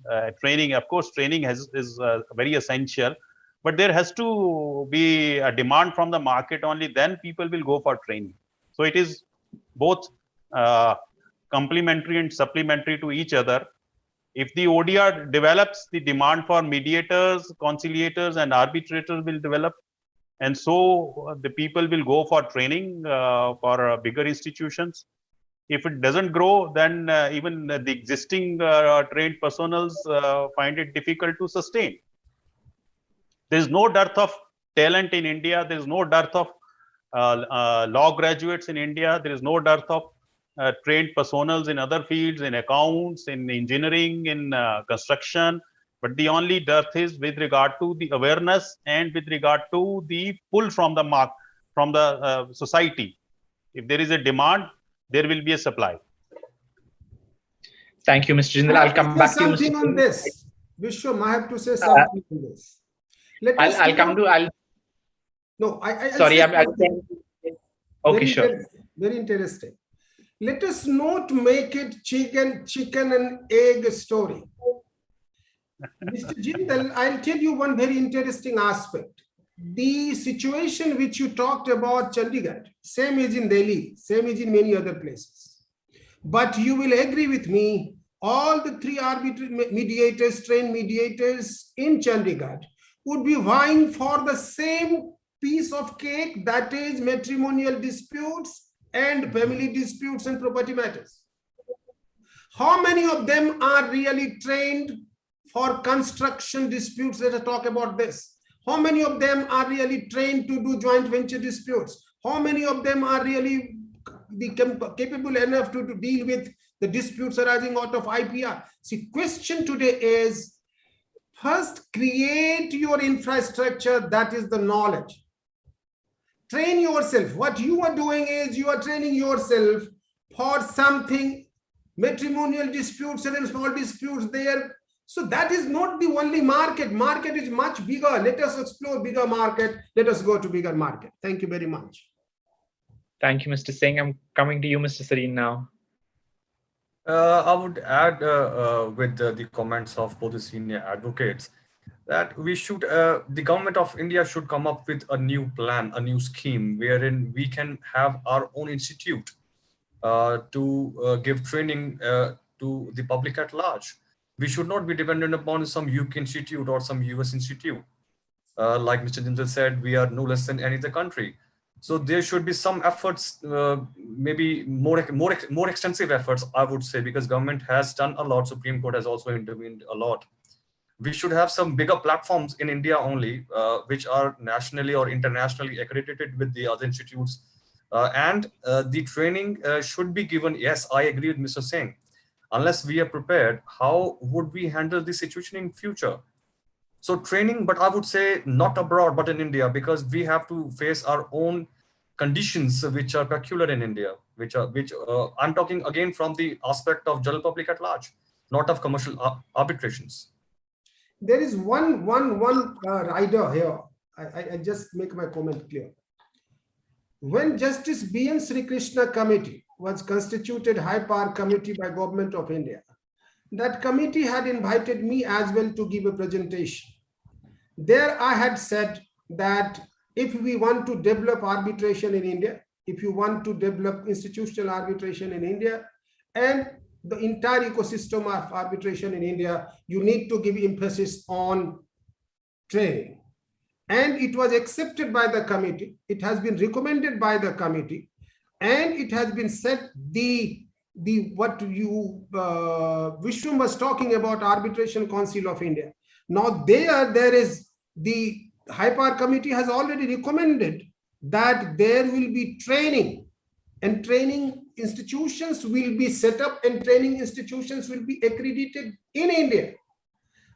Training, of course, training is very essential, but there has to be a demand from the market only. Then people will go for training. So it is both complementary and supplementary to each other. If the ODR develops, the demand for mediators, conciliators, and arbitrators will develop. And so the people will go for training for bigger institutions. If it doesn't grow, then even the existing trained personals find it difficult to sustain. There is no dearth of talent in India. There is no dearth of law graduates in India. There is no dearth of trained personals in other fields, in accounts, in engineering, in construction. But the only dearth is with regard to the awareness and with regard to the pull from the society. If there is a demand, there will be a supply. Thank you, Mr. Jindal. I'll come back to you, Mr. Something on this. Vishwam, I have to say something on this. Okay, sure. Very interesting. Let us not make it chicken and egg story. Mr. Jindal, I'll tell you one very interesting aspect. The situation which you talked about, Chandigarh, same is in Delhi, same is in many other places. But you will agree with me, all the three mediators, trained mediators in Chandigarh would be vying for the same piece of cake, that is matrimonial disputes and family disputes and property matters. How many of them are really trained for construction disputes? Let us talk about this. How many of them are really trained to do joint venture disputes? How many of them are really capable enough to deal with the disputes arising out of IPR? See, question today is, first create your infrastructure, that is the knowledge. Train yourself. What you are doing is you are training yourself for something, matrimonial disputes and small disputes there. So that is not the only market. Market is much bigger. Let us explore bigger market. Let us go to bigger market. Thank you very much. Thank you, Mr. Singh. I'm coming to you, Mr. Sareen, now. I would add with the comments of both the senior advocates that we should, the government of India should come up with a new plan, a new scheme wherein we can have our own institute to give training to the public at large. We should not be dependent upon some UK institute or some US institute. Like Mr. Jindal said, we are no less than any other country. So there should be some efforts, maybe more extensive efforts, I would say, because government has done a lot. Supreme Court has also intervened a lot. We should have some bigger platforms in India only, which are nationally or internationally accredited with the other institutes. And the training should be given. Yes, I agree with Mr. Singh. Unless we are prepared, how would we handle this situation in future? So training, but I would say not abroad, but in India, because we have to face our own conditions which are peculiar in India, which I'm talking again from the aspect of general public at large, not of commercial arbitrations. there is one rider here. I just make my comment clear. When Justice B.N. Sri Krishna Committee was constituted High Power Committee by Government of India, that committee had invited me as well to give a presentation. There I had said that if we want to develop arbitration in India, if you want to develop institutional arbitration in India and the entire ecosystem of arbitration in India, you need to give emphasis on training. And it was accepted by the committee. It has been recommended by the committee, and it has been said what you Vishwam was talking about, Arbitration Council of India. Now there is the High Power Committee has already recommended that there will be training, and training institutions will be set up, and training institutions will be accredited in India.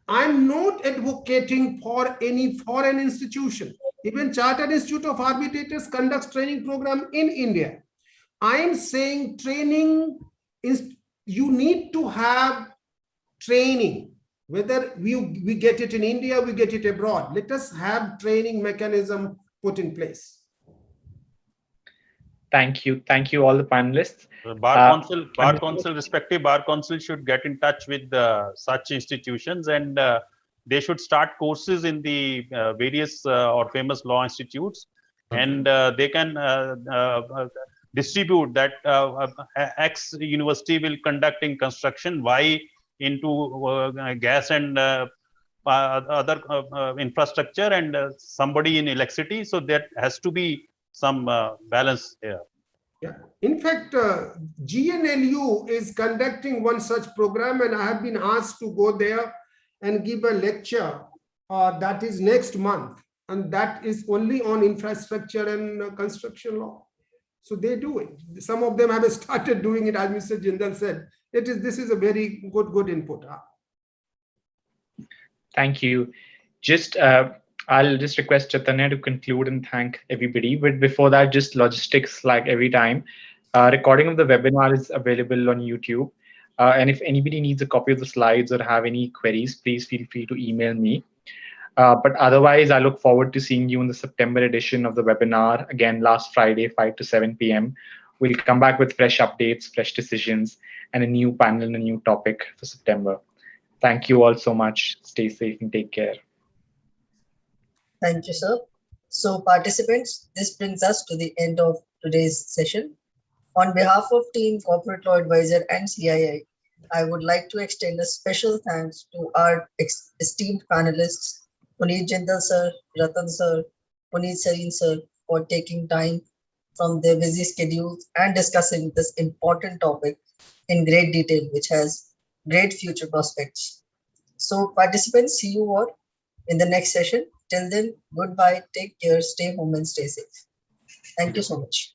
I'm not advocating for any foreign institution. Even Chartered Institute of Arbitrators conducts training program in India. I'm saying training is, you need to have training, whether we get it in India, we get it abroad. Let us have training mechanism put in place. Thank you all the panelists. Respective bar council should get in touch with such institutions, and they should start courses in the various or famous law institutes, and they can distribute that X university will conduct in construction, Y into gas and other infrastructure, and somebody in electricity. So there has to be some balance here. Yeah. In fact, GNLU is conducting one such program, and I have been asked to go there and give a lecture that is next month, and that is only on infrastructure and construction law. So they do it. Some of them have started doing it, as Mr. Jindal said. This is a very good input. Thank you. I'll just request Chaitanya to conclude and thank everybody. But before that, just logistics like every time. Recording of the webinar is available on YouTube. And if anybody needs a copy of the slides or have any queries, please feel free to email me. But otherwise, I look forward to seeing you in the September edition of the webinar. Again, last Friday, 5 to 7 p.m. We'll come back with fresh updates, fresh decisions, and a new panel and a new topic for September. Thank you all so much. Stay safe and take care. Thank you, sir. So participants, this brings us to the end of today's session. On behalf of Team Corporate Law Advisor and CII, I would like to extend a special thanks to our esteemed panelists, Puneet Jindal sir, Ratan sir, Puneet Sareen sir, for taking time from their busy schedules and discussing this important topic in great detail, which has great future prospects. So participants, see you all in the next session. Till then, goodbye, take care, stay home and stay safe. Thank you so much.